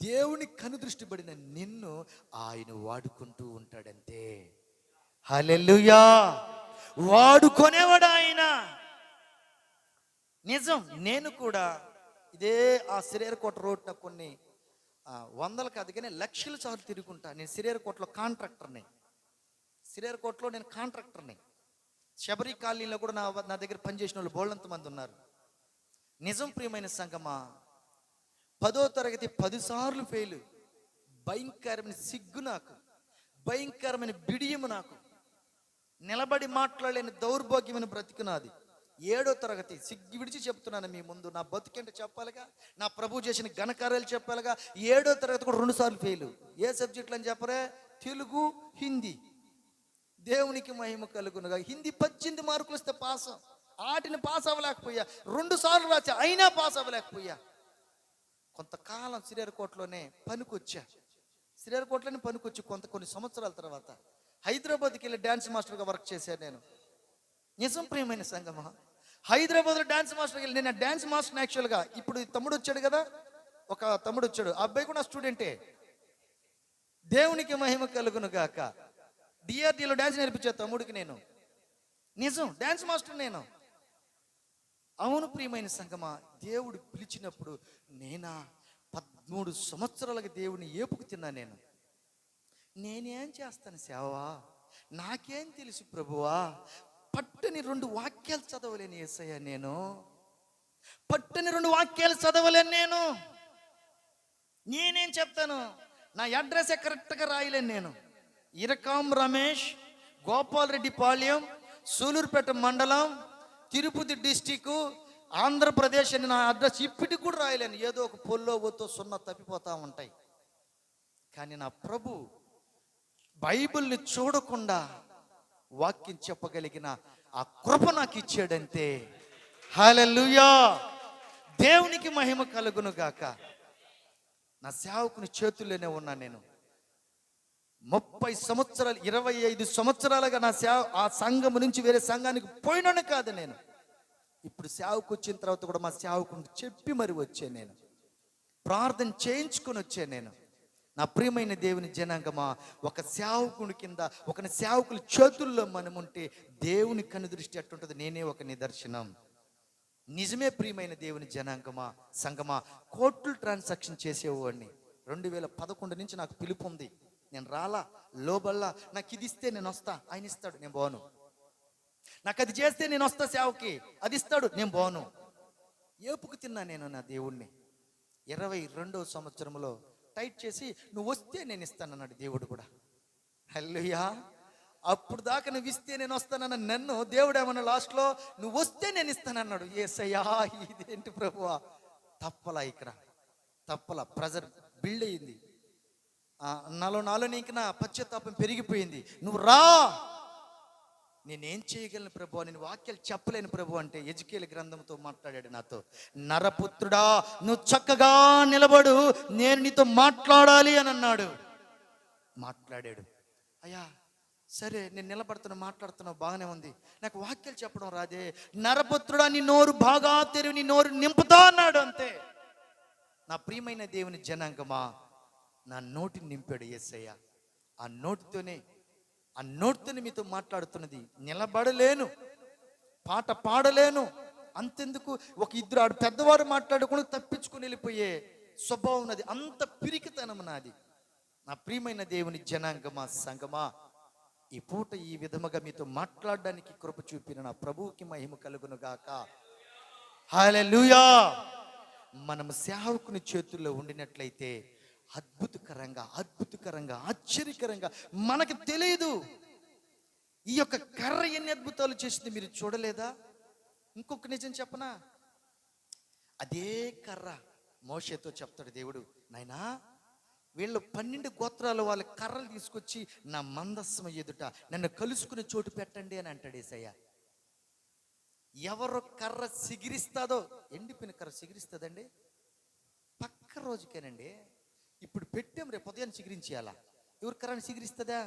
దేవుని కనుదృష్టి పడిన నిన్ను ఆయన వాడుకుంటూ ఉంటాడంతే. హల్లెలూయా. వాడుకొనేవాడు ఆయన. నిజం. నేను కూడా ఇదే ఆ సిరేరకోట రోడ్న కొన్ని వందలు కాదు కానీ లక్షల సార్లు తిరుగుంటా. నేను సిరేరకోటలో కాంట్రాక్టర్ని. సిరేరకోటలో నేను కాంట్రాక్టర్ని. శబరి కాలనీలో కూడా నా దగ్గర పనిచేసిన వాళ్ళు బోళ్ళంత మంది ఉన్నారు. నిజం ప్రియమైన సంగమా, 10వ తరగతి 10 సార్లు ఫెయిల్. భయంకరమైన సిగ్గు నాకు, భయంకరమైన బిడియము నాకు, నిలబడి మాట్లాడలేని దౌర్భాగ్యమైన బ్రతికు నాది. 7వ తరగతి సిగ్గు విడిచి చెప్తున్నాను మీ ముందు. నా బతుకేంటో చెప్పాలిగా, నా ప్రభు చేసిన ఘనకార్యాలు చెప్పాలిగా. 7వ తరగతి కూడా 2 సార్లు ఫెయిల్. ఏ సబ్జెక్టులు అని చెప్పరే? తెలుగు, హిందీ. దేవునికి మహిమ కలుగునుగా. హిందీ 18 మార్కులు వస్తే పాస్, ఆటిని పాస్ అవ్వలేకపోయా. 2 సార్లు రాచా, అయినా పాస్ అవ్వలేకపోయా. కొంతకాలం సిరేరకోటలోనే పనికొచ్చా. సిరేరకోటలోనే పనికొచ్చి కొన్ని సంవత్సరాల తర్వాత హైదరాబాద్కి వెళ్ళి డ్యాన్స్ మాస్టర్గా వర్క్ చేశాను నేను. నిజం ప్రియమైన సంగమా, హైదరాబాద్లో డ్యాన్స్ మాస్టర్కి వెళ్ళి నేను డ్యాన్స్ మాస్టర్ యాక్చువల్గా. ఇప్పుడు తమ్ముడు వచ్చాడు కదా, ఒక తమ్ముడు వచ్చాడు, ఆ అబ్బాయి కూడా స్టూడెంటే. దేవునికి మహిమ కలుగును గాక. డిఆర్డీలో డ్యాన్స్ నేర్పించే తమ్ముడికి నేను. నిజం, డ్యాన్స్ మాస్టర్ నేను. అవును ప్రియమైన సంగమా, దేవుడు పిలిచినప్పుడు నేనా 13 సంవత్సరాలుగా దేవుని ఏపుకు తిన్నా నేను. నేనేం చేస్తాను సేవా, నాకేం తెలుసు ప్రభువా, పట్టని 2 వాక్యాలు చదవలేను యేసయ్య నేను, పట్టని 2 వాక్యాలు చదవలేను నేను. నేనేం చెప్తాను, నా అడ్రస్ కరెక్ట్గా రాయలేను నేను. ఇరకాం రమేష్, గోపాల్ రెడ్డి పాళ్యం, సూలూరుపేట మండలం, తిరుపతి డిస్టిక్, ఆంధ్రప్రదేశ్ అని నా అడ్రస్ ఇప్పటికి కూడా రాయలేను. ఏదో ఒక పొల్లో పోతో 0 తప్పిపోతా ఉంటాయి. కానీ నా ప్రభు బైబిల్ని చూడకుండా వాక్యం చెప్పగలిగిన ఆ కృప నాకు ఇచ్చాడంతే. హల్లెలూయా. దేవునికి మహిమ కలుగును గాక. నా సేవకుని చేతుల్లోనే ఉన్నా నేను. 30 సంవత్సరాలు 25 సంవత్సరాలుగా నా ఆ సంఘం నుంచి వేరే సంఘానికి పోయినాను కాదు నేను. ఇప్పుడు సేవకు వచ్చిన తర్వాత కూడా మా సేవకుని చెప్పి మరి వచ్చాను నేను, ప్రార్థన చేయించుకొని వచ్చాను నేను. నా ప్రియమైన దేవుని జనాంగమా, ఒక సేవకుని కింద, ఒక సేవకుల చేతుల్లో మనం ఉంటే దేవుని కనుదృష్టి ఎట్టుంటుంది నేనే ఒక నిదర్శనం. నిజమే ప్రియమైన దేవుని జనాంగమా, సంగమా, కోట్లు ట్రాన్సాక్షన్ చేసేవాడిని. 2011 నుంచి నాకు పిలుపు ఉంది. నేను రాలా, లోబల్లా. నాకు ఇది ఇస్తే నేను వస్తా, ఆయన ఇస్తాడు, నేను పోను. నాకు అది చేస్తే నేను వస్తా సేవకి, అది ఇస్తాడు, నేను పోను. ఏపుకు తిన్నా నేను నా దేవుణ్ణి. 22వ సంవత్సరంలో టైట్ చేసి నువ్వు వస్తే నేను ఇస్తానన్నాడు దేవుడు కూడా. హల్లెలూయా. అప్పుడు దాకా నువ్వు ఇస్తే నేను వస్తానన్న నన్ను దేవుడు ఏమన్నా లాస్ట్లో నువ్వు వస్తే నేను ఇస్తానన్నాడు. యేసయ్యా, ఇదేంటి ప్రభువా. ఇక్కడ తప్పల ప్రెజర్ బిల్డ్ అయ్యింది. నాలో ఇంక నా పశ్చాత్తాపం పెరిగిపోయింది. నువ్వు రా, నేనేం చేయగలను ప్రభు, నేను వాక్యాలు చెప్పలేను ప్రభు అంటే ఎజికేలు గ్రంథంతో మాట్లాడాడు నాతో. నరపుత్రుడా, నువ్వు చక్కగా నిలబడు, నేను నీతో మాట్లాడాలి అని అన్నాడు. మాట్లాడాడు. అయ్యా సరే, నేను మాట్లాడుతున్నావు బాగానే ఉంది, నాకు వాక్యాలు చెప్పడం రాదే. నరపుత్రుడా, నీ నోరు బాగా తెరివి, నీ నోరు నింపుతా అన్నాడు. అంతే. నా ప్రియమైన దేవుని జనాంగమా, నా నోటిని నింపాడు యేసయ్య. ఆ నోటితోనే మీతో మాట్లాడుతున్నది. నిలబడలేను, పాట పాడలేను, అంతెందుకు ఒక 2 పెద్దవారు మాట్లాడుకుని తప్పించుకుని వెళ్ళిపోయే స్వభావం నాది. అంత పిరికితనం నాది. నా ప్రియమైన దేవుని జనాంగమా, సంగమా, ఈ పూట ఈ విధముగా మీతో మాట్లాడడానికి కృప చూపిన నా ప్రభువుకి మహిమ కలుగును గాక. హల్లెలూయా. మనం సేవకుని చేతుల్లో ఉండినట్లయితే అద్భుతకరంగా ఆశ్చర్యకరంగా మనకు తెలియదు. ఈ యొక్క కర్ర ఎన్ని అద్భుతాలు చేసింది మీరు చూడలేదా? ఇంకొక నిజం చెప్పనా? అదే కర్ర మోషేతో చెప్తాడు దేవుడు, నాయనా వీళ్ళు 12 గోత్రాలు వాళ్ళ కర్రలు తీసుకొచ్చి నా మందస్సం ఎదుట నన్ను కలుసుకునే చోటు పెట్టండి అని అంటాడు యేసయ్య. ఎవరు కర్ర సిగిరిస్తాదో, ఎండిపోయిన కర్ర సిగిరిస్తుందండి పక్క రోజుకేనండి. ఇప్పుడు పెట్టాం, రేపు ఉదయం చిగురించేయాలా? ఎవరు కర్రని సిగిరిస్తుందా?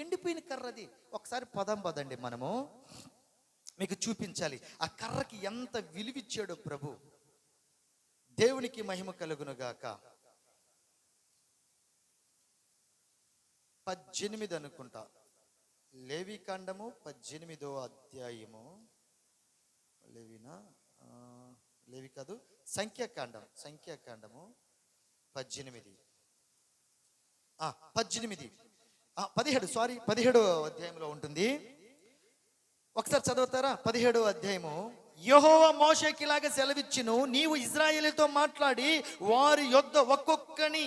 ఎండిపోయిన కర్రది. ఒకసారి పదండి, మనము మీకు చూపించాలి ఆ కర్రకి ఎంత విలువిచ్చాడో ప్రభు. దేవునికి మహిమ కలుగును గాక. 18 అనుకుంటా, లేవికాండము 18వ అధ్యాయము. లేవి కాదు, సంఖ్యాకాండము 18 17వ అధ్యాయంలో ఉంటుంది. ఒకసారి చదువుతారా? 17వ అధ్యాయము. యెహోవా మోషేకి ఇలాగ సెలవిచ్చును, నీవు ఇశ్రాయేలుతో మాట్లాడి వారి యొద్ద ఒక్కొక్కని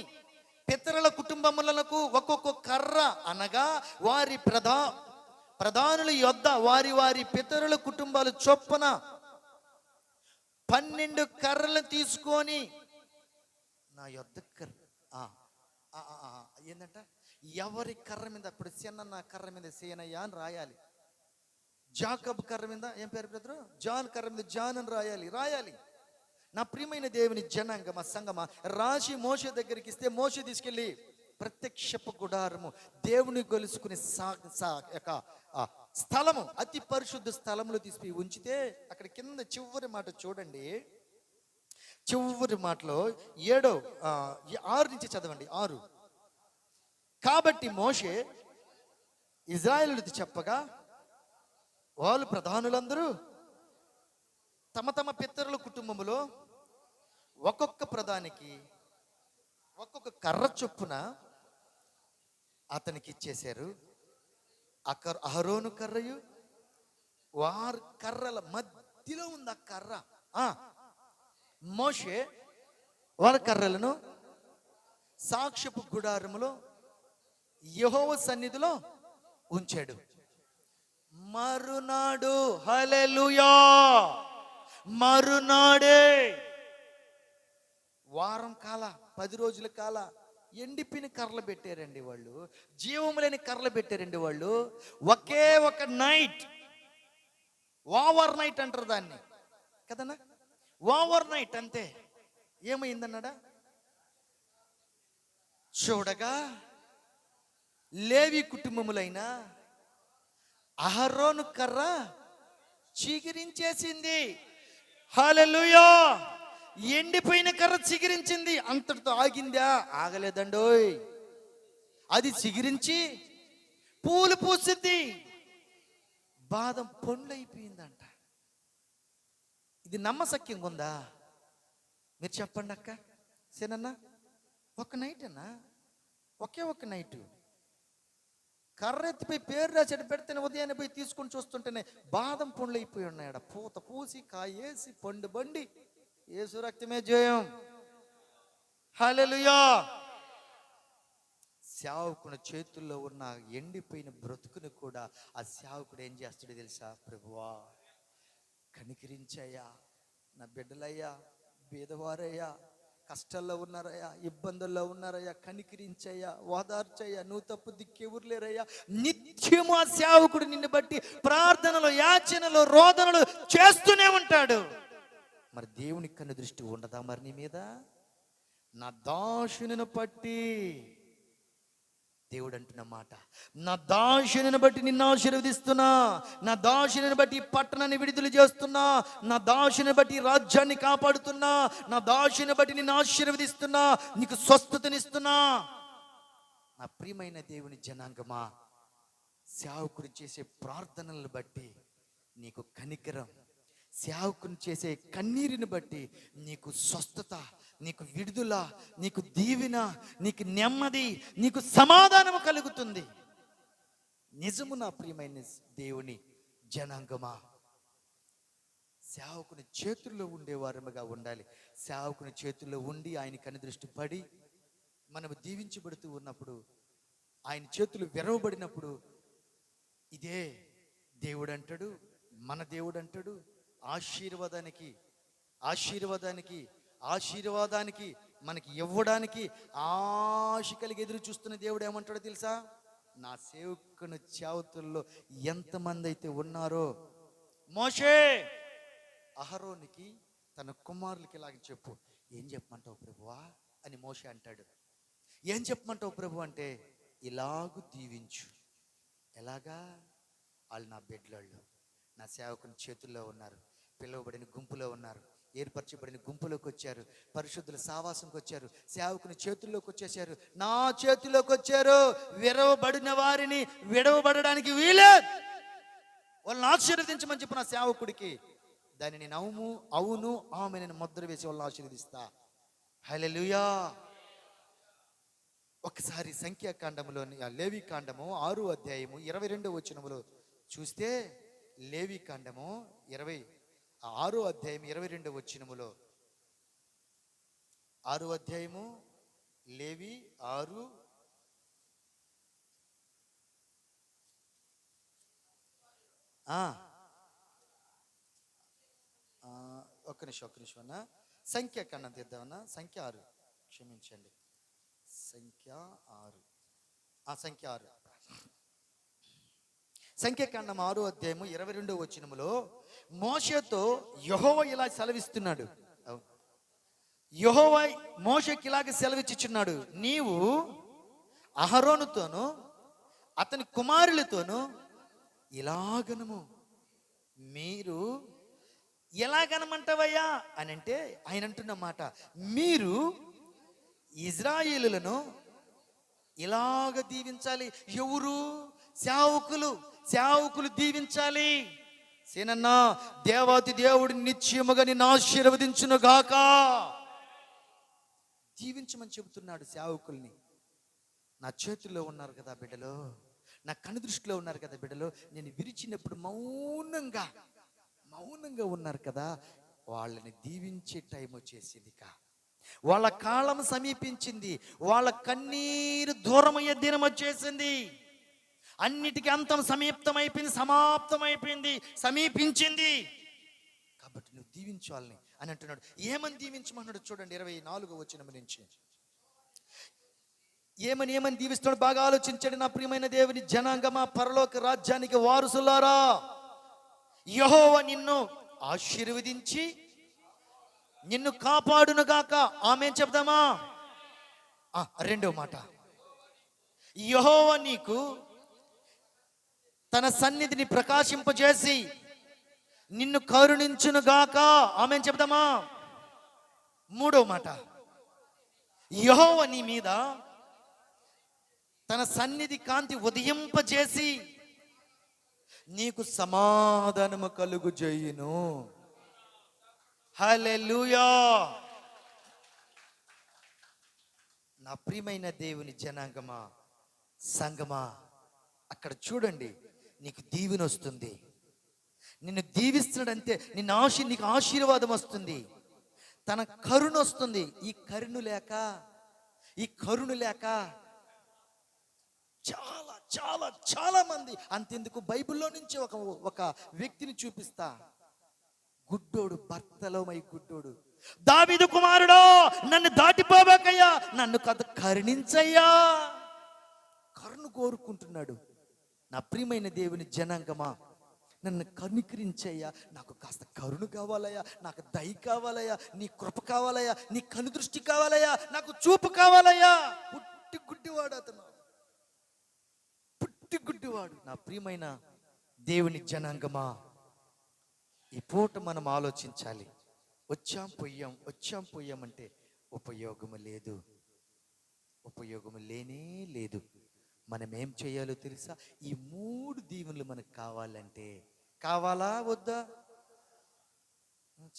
పితరుల కుటుంబములకు ఒక్కొక్క కర్ర, అనగా వారి ప్రధానుల యొద్ద వారి వారి పితరుల కుటుంబాలు చొప్పున 12 కర్రలు తీసుకొని నా యొద్ద ఏంటంట, ఎవరి కర్ర మీద, అప్పుడు చిన్న కర్ర మీద సేనయ్య అని రాయాలి. జాకబ్ కర్ర మీద ఏం పేరు బ్రదరు? జాన్ కర్ర మీద జాన్ అని రాయాలి. నా ప్రియమైన దేవుని జనాంగమా, సంగమా, రాజి మోషే దగ్గరికి ఇస్తే మోషే తీసుకెళ్ళి ప్రత్యక్షపు గుడారము, దేవుని గొలుసుకునే స్థలము, అతి పరిశుద్ధ స్థలంలో తీసుకుని ఉంచితే అక్కడ కింద చివరి మాట చూడండి. చివరి మాటలో 6 నుంచి చదవండి. 6. కాబట్టి మోషే ఇశ్రాయేలుతో చెప్పగా వాళ్ళు ప్రధానులందరూ తమ తమ పితరుల కుటుంబములో ఒక్కొక్క ప్రధానికి ఒక్కొక్క కర్ర చొప్పున అతనికి ఇచ్చేశారు. అహరోను కర్రయు వారి కర్రల మధ్యలో ఉంది ఆ కర్ర. మోషే వారి కర్రలను సాక్ష్యపు గుడారములో యెహోవా సన్నిధిలో ఉంచాడు. మరునాడు, హల్లెలూయా, మరునాడే, వారం కాల 10 రోజుల కాల ఎండిపోయిన కర్రలు పెట్టారండి వాళ్ళు. జీవము లేని కర్రలు పెట్టారండి వాళ్ళు. ఒకే ఒక నైట్, ఓవర్ నైట్ అంటారు దాన్ని కదన్నా, ఓవర్ నైట్ అంతే. ఏమైందన్నాడా? చూడగా లేవి కుటుంబములైన అహరోను కర్ర చిగిరించేసింది. హల్లెలూయా. ఎండిపోయిన కర్ర చిగిరించింది. అంతటితో ఆగిందా? ఆగలేదండోయ్. అది చిగిరించి పూలు పూసింది, బాదం పండ్లు అయిపోయిందంట. ఇది నమ్మశక్యంగా ఉందా? మీరు చెప్పండి అక్క, సేనన్నా. ఒక నైట్ అన్నా, ఒకే ఒక నైటు కర్రెత్తిపోయి పేరు రాసాడు, పెడితేనే ఉదయాన్నే పోయి తీసుకొని చూస్తుంటేనే బాదం పండ్లు అయిపోయి ఉన్నాయట. పూత పూసి కాయేసి పండు బండి. యేసు రక్తమే జయం. హల్లెలూయా. సేవకుని చేతుల్లో ఉన్న ఎండిపోయిన బ్రతుకుని కూడా ఆ సేవకుడు ఏం చేస్తాడో తెలుసా? ప్రభువా కనికరించయ్యా, నా బిడ్డలయ్యా, బీదవారయ్యా, కష్టాల్లో ఉన్నారయ్యా, ఇబ్బందుల్లో ఉన్నారయ్యా, కనికరించయ్యా, ఓదార్చయ్యా, నువ్వు తప్పు దిక్కెవరు లేరయ్యా. నిత్యము ఆ సేవకుడు నిన్ను బట్టి ప్రార్థనలు, యాచనలు, రోదనలు చేస్తూనే ఉంటాడు. మరి దేవుని కన్ను దృష్టి ఉండదా మరి నీ మీద? నా దాసుని పట్టి దేవుడు అంటున్న మాట, నా దాసుని బట్టి నిన్ను ఆశీర్వదిస్తున్నా, నా దాసుని బట్టి పట్టణాన్ని విడుదల చేస్తున్నా, నా దాసుని బట్టి రాజ్యాన్ని కాపాడుతున్నా, నా దాసుని బట్టి నిన్ను ఆశీర్వదిస్తున్నా, నీకు స్వస్థతనిస్తున్నా. నా ప్రియమైన దేవుని జనాంగమా, సేవకుడు చేసే ప్రార్థనలను బట్టి నీకు కనికరం, సేవకుని చేసే కన్నీరుని బట్టి నీకు స్వస్థత, నీకు విడుదల, నీకు దీవెన, నీకు నెమ్మది, నీకు సమాధానము కలుగుతుంది. నిజము నా ప్రియమైన దేవుని జనాంగమా, సేవకుని చేతుల్లో ఉండేవారముగా ఉండాలి. సేవకుని చేతుల్లో ఉండి ఆయన కన్ను దృష్టి పడి మనము దీవించబడుతూ ఉన్నప్పుడు, ఆయన చేతులు విరవబడినప్పుడు, ఇదే దేవుడు అంటాడు, మన దేవుడు అంటాడు, ఆశీర్వాదానికి మనకి ఇవ్వడానికి ఆశ కలిగి ఎదురు చూస్తున్న దేవుడు ఏమంటాడో తెలుసా? నా సేవకుని చేవతుల్లో ఎంతమంది అయితే ఉన్నారో, మోషే అహరోనికి తన కుమారులకి ఇలాగ చెప్పు. ఏం చెప్పమంటావు ప్రభువా అని మోషే అంటాడు. ఏం చెప్పమంటావు ప్రభు అంటే, ఇలాగూ దీవించు. ఎలాగా? వాళ్ళు నా బిడ్డలు, నా సేవకుని చేతుల్లో ఉన్నారు, పిలువబడిన గుంపులో ఉన్నారు, ఏర్పరచబడిన గుంపులోకి వచ్చారు, పరిశుద్ధుల సావాసంకి వచ్చారు, సేవకుని చేతుల్లోకి వచ్చేసారు, నా చేతుల్లోకి వచ్చారు. విడవబడిన వారిని విడవబడడానికి వీలే. వాళ్ళని ఆశీర్వదించమని చెప్పు నా సేవకుడికి. దాన్ని నేను అవును ఆమె నేను ముద్ర వేసి వాళ్ళని ఆశీర్వదిస్తా. హల్లెలూయా. ఒకసారి సంఖ్యాకాండములోని లేవి కాండము 6వ అధ్యాయము 22వ వచనములో చూస్తే, లేవి కాండము 6వ అధ్యాయం 22వ వచనములో, 6వ అధ్యాయము లేవి 6 ఒక్క నిమిషం అన్న. సంఖ్యాకాండం తీద్దామన్నా. సంఖ్య 6, క్షమించండి, సంఖ్య 6, సంఖ్యాకాండం 6వ అధ్యాయము 22వ వచనములో మోషేతో యెహోవా ఇలా సెలవిస్తున్నాడు. యెహోవా మోషేకి ఇలాగ సెలవిచ్చుచున్నాడు, నీవు అహరోనుతోను అతని కుమారులతోను ఇలాగనము. మీరు ఎలాగనమంటావయ్యా అని అంటే, ఆయన అంటున్న మాట, మీరు ఇజ్రాయేలులను ఇలాగ దీవించాలి. ఎవరు? సేవకులు దీవించాలి. సేనన్నా, దేవాతి దేవుడు నిశ్చయముగా నిన్ను ఆశీర్వదించును గాక. దీవించమని చెబుతున్నాడు సేవకుల్ని. నా చేతుల్లో ఉన్నారు కదా బిడ్డలు, నా కను దృష్టిలో ఉన్నారు కదా బిడ్డలు, నేను విరిచినప్పుడు మౌనంగా ఉన్నారు కదా, వాళ్ళని దీవించే టైం వచ్చేసింది. వాళ్ళ కాలం సమీపించింది, వాళ్ళ కన్నీరు దూరమయ్యే దినం వచ్చేసింది. అన్నిటికీ అంతం సమాప్తమైపోయింది, సమీపించింది. కాబట్టి నువ్వు దీవించు వాళ్ళని అని అంటున్నాడు. ఏమని దీవించమన్నాడు చూడండి 24వ వచనం నుంచి. ఏమని దీవిస్తున్నాడు బాగా ఆలోచించండి. నా ప్రియమైన దేవుని జనాంగమా, పరలోక రాజ్యానికి వారసులారా, యెహోవా నిన్ను ఆశీర్వదించి నిన్ను కాపాడునుగాక. ఆమేన్ చెప్దామా? రెండో మాట, యెహోవా నీకు తన సన్నిధిని ప్రకాశింపజేసి నిన్ను కరుణించునుగాక. ఆమేన్ చెప్దామా? మూడో మాట, యెహోవా నీ మీద తన సన్నిధి కాంతి ఉదయింపజేసి నీకు సమాధానము కలుగు చేయును. హల్లెలూయా. నా ప్రియమైన దేవుని జనాంగమా, సంగమా, అక్కడ చూడండి, నీకు దీవెన వస్తుంది. నిన్ను దీవిస్తున్నాడంతే, నీకు ఆశీర్వాదం వస్తుంది, తన కరుణ వస్తుంది. ఈ కరుణ లేక చాలా చాలా చాలా మంది, అంతెందుకు బైబిల్లో నుంచి ఒక వ్యక్తిని చూపిస్తా. గుడ్డోడు, బర్తలోమై గుడ్డోడు, దావీదు కుమారుడో నన్ను దాటిపోబాకయ్యా, నన్ను కరుణించయ్యా, కరుణ కోరుకుంటున్నాడు. నా ప్రియమైన దేవుని జనాంగమా, నన్ను కనికరించయ్యా, నాకు కాస్త కరుణ కావాలయ్యా, నాకు దయ కావాలయ్యా, నీ కృప కావాలయ్యా, నీ కనుదృష్టి కావాలయ్యా, నాకు చూపు కావాలయ్యా. పుట్టి గుడ్డివాడు అతను, పుట్టి గుడ్డివాడు. నా ప్రియమైన దేవుని జనాంగమా, ఈ పూట మనం ఆలోచించాలి. వచ్చాం పోయాం అంటే ఉపయోగము లేనే లేదు. మనం ఏం చేయాలో తెలుసా? ఈ 3 దీవెనలు మనకు కావాలంటే, కావాలా వద్దా?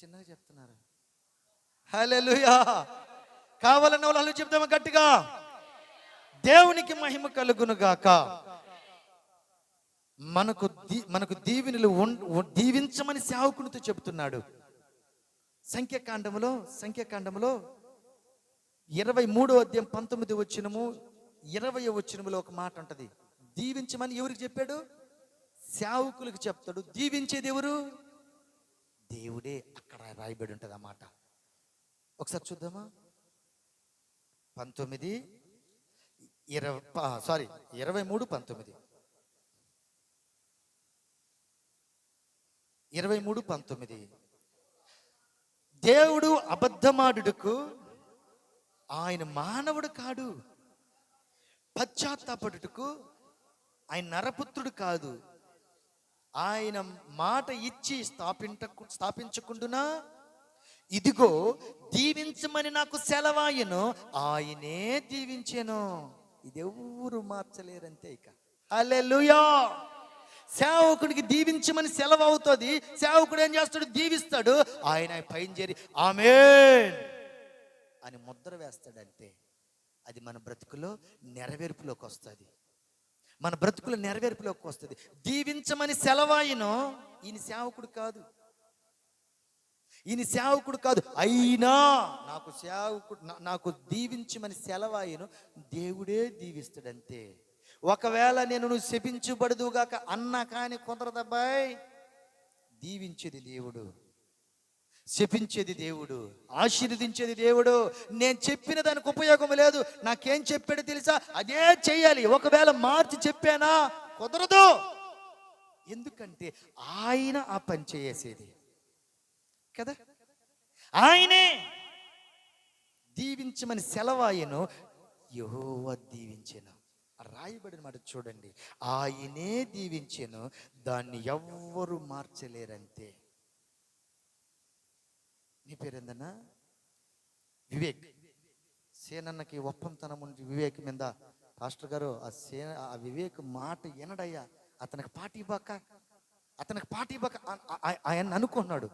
చిన్నగా చెప్తున్నారు. హల్లెలూయా. కావాలన్న వాళ్ళు చెప్తామా గట్టిగా? దేవునికి మహిమ కలుగును గాక. మనకు దీవెనలు దీవించమని సేవకునితో చెబుతున్నాడు. సంఖ్యాకాండములో 23వ అధ్యాయం 19వ వచనము 20వ వచనములో ఒక మాట ఉంటది. దీవించమని ఎవరికి చెప్పాడు? సేవకులకు చెప్తాడు. దీవించేది ఎవరు? దేవుడే. అక్కడ రాయబడి ఉంటుంది ఆ మాట. ఒకసారి చూద్దామా? 19 23:19. 23:19. దేవుడు అబద్ధమాడుటకు ఆయన మానవుడు కాడు, పశ్చాత్తాపడుటకు ఆయన నరపుత్రుడు కాదు. ఆయన మాట ఇచ్చి స్థాపించకుండునా, ఇదిగో దీవించమని నాకు సెలవాయను, ఆయనే దీవించెను. ఇది ఎవరు మార్చలేరంతే. ఇక హల్లెలూయా. సేవకుడికి దీవించమని సెలవు అవుతుంది. సేవకుడు ఏం చేస్తాడు? దీవిస్తాడు. ఆయన పైన చేరి ఆమేన్ అని ముద్ర వేస్తాడంతే. అది మన బ్రతుకులో నెరవేర్పులోకి వస్తుంది. మన బ్రతుకుల నెరవేర్పులోకి వస్తుంది. దీవించమని సెలవాయను. ఈయన సేవకుడు కాదు, ఈయన సేవకుడు కాదు. అయినా నాకు దీవించమని సెలవాయను. దేవుడే దీవిస్తాడంతే. ఒకవేళ నువ్వు శపించబడదుగాక అన్నా కానీ కుదరదబ్బాయి. దీవించేది దేవుడు, శపించేది దేవుడు, ఆశీర్వదించేది దేవుడు. నేను చెప్పిన దానికి ఉపయోగం లేదు. నాకేం చెప్పాడో తెలుసా? అదే చెయ్యాలి. ఒకవేళ మార్చి చెప్పానా కుదరదు. ఎందుకంటే ఆయన ఆ పని చేసేది కదా. ఆయనే దీవించమని సెలవాయను, యెహోవా దీవించెను. రాయబడిన మాట చూడండి. ఆయనే దీవించెను, దాన్ని ఎవ్వరు మార్చలేరంతే. నీ పేరేందన్నా? వివేక్. సేనన్నకి ఒప్పంతనం ఉంది వివేక్ మీద. పాస్టర్ గారు ఆ వివేక్ మాట వినడయ్యా, అతనికి పాటి బాక ఆయన అనుకున్నాడు.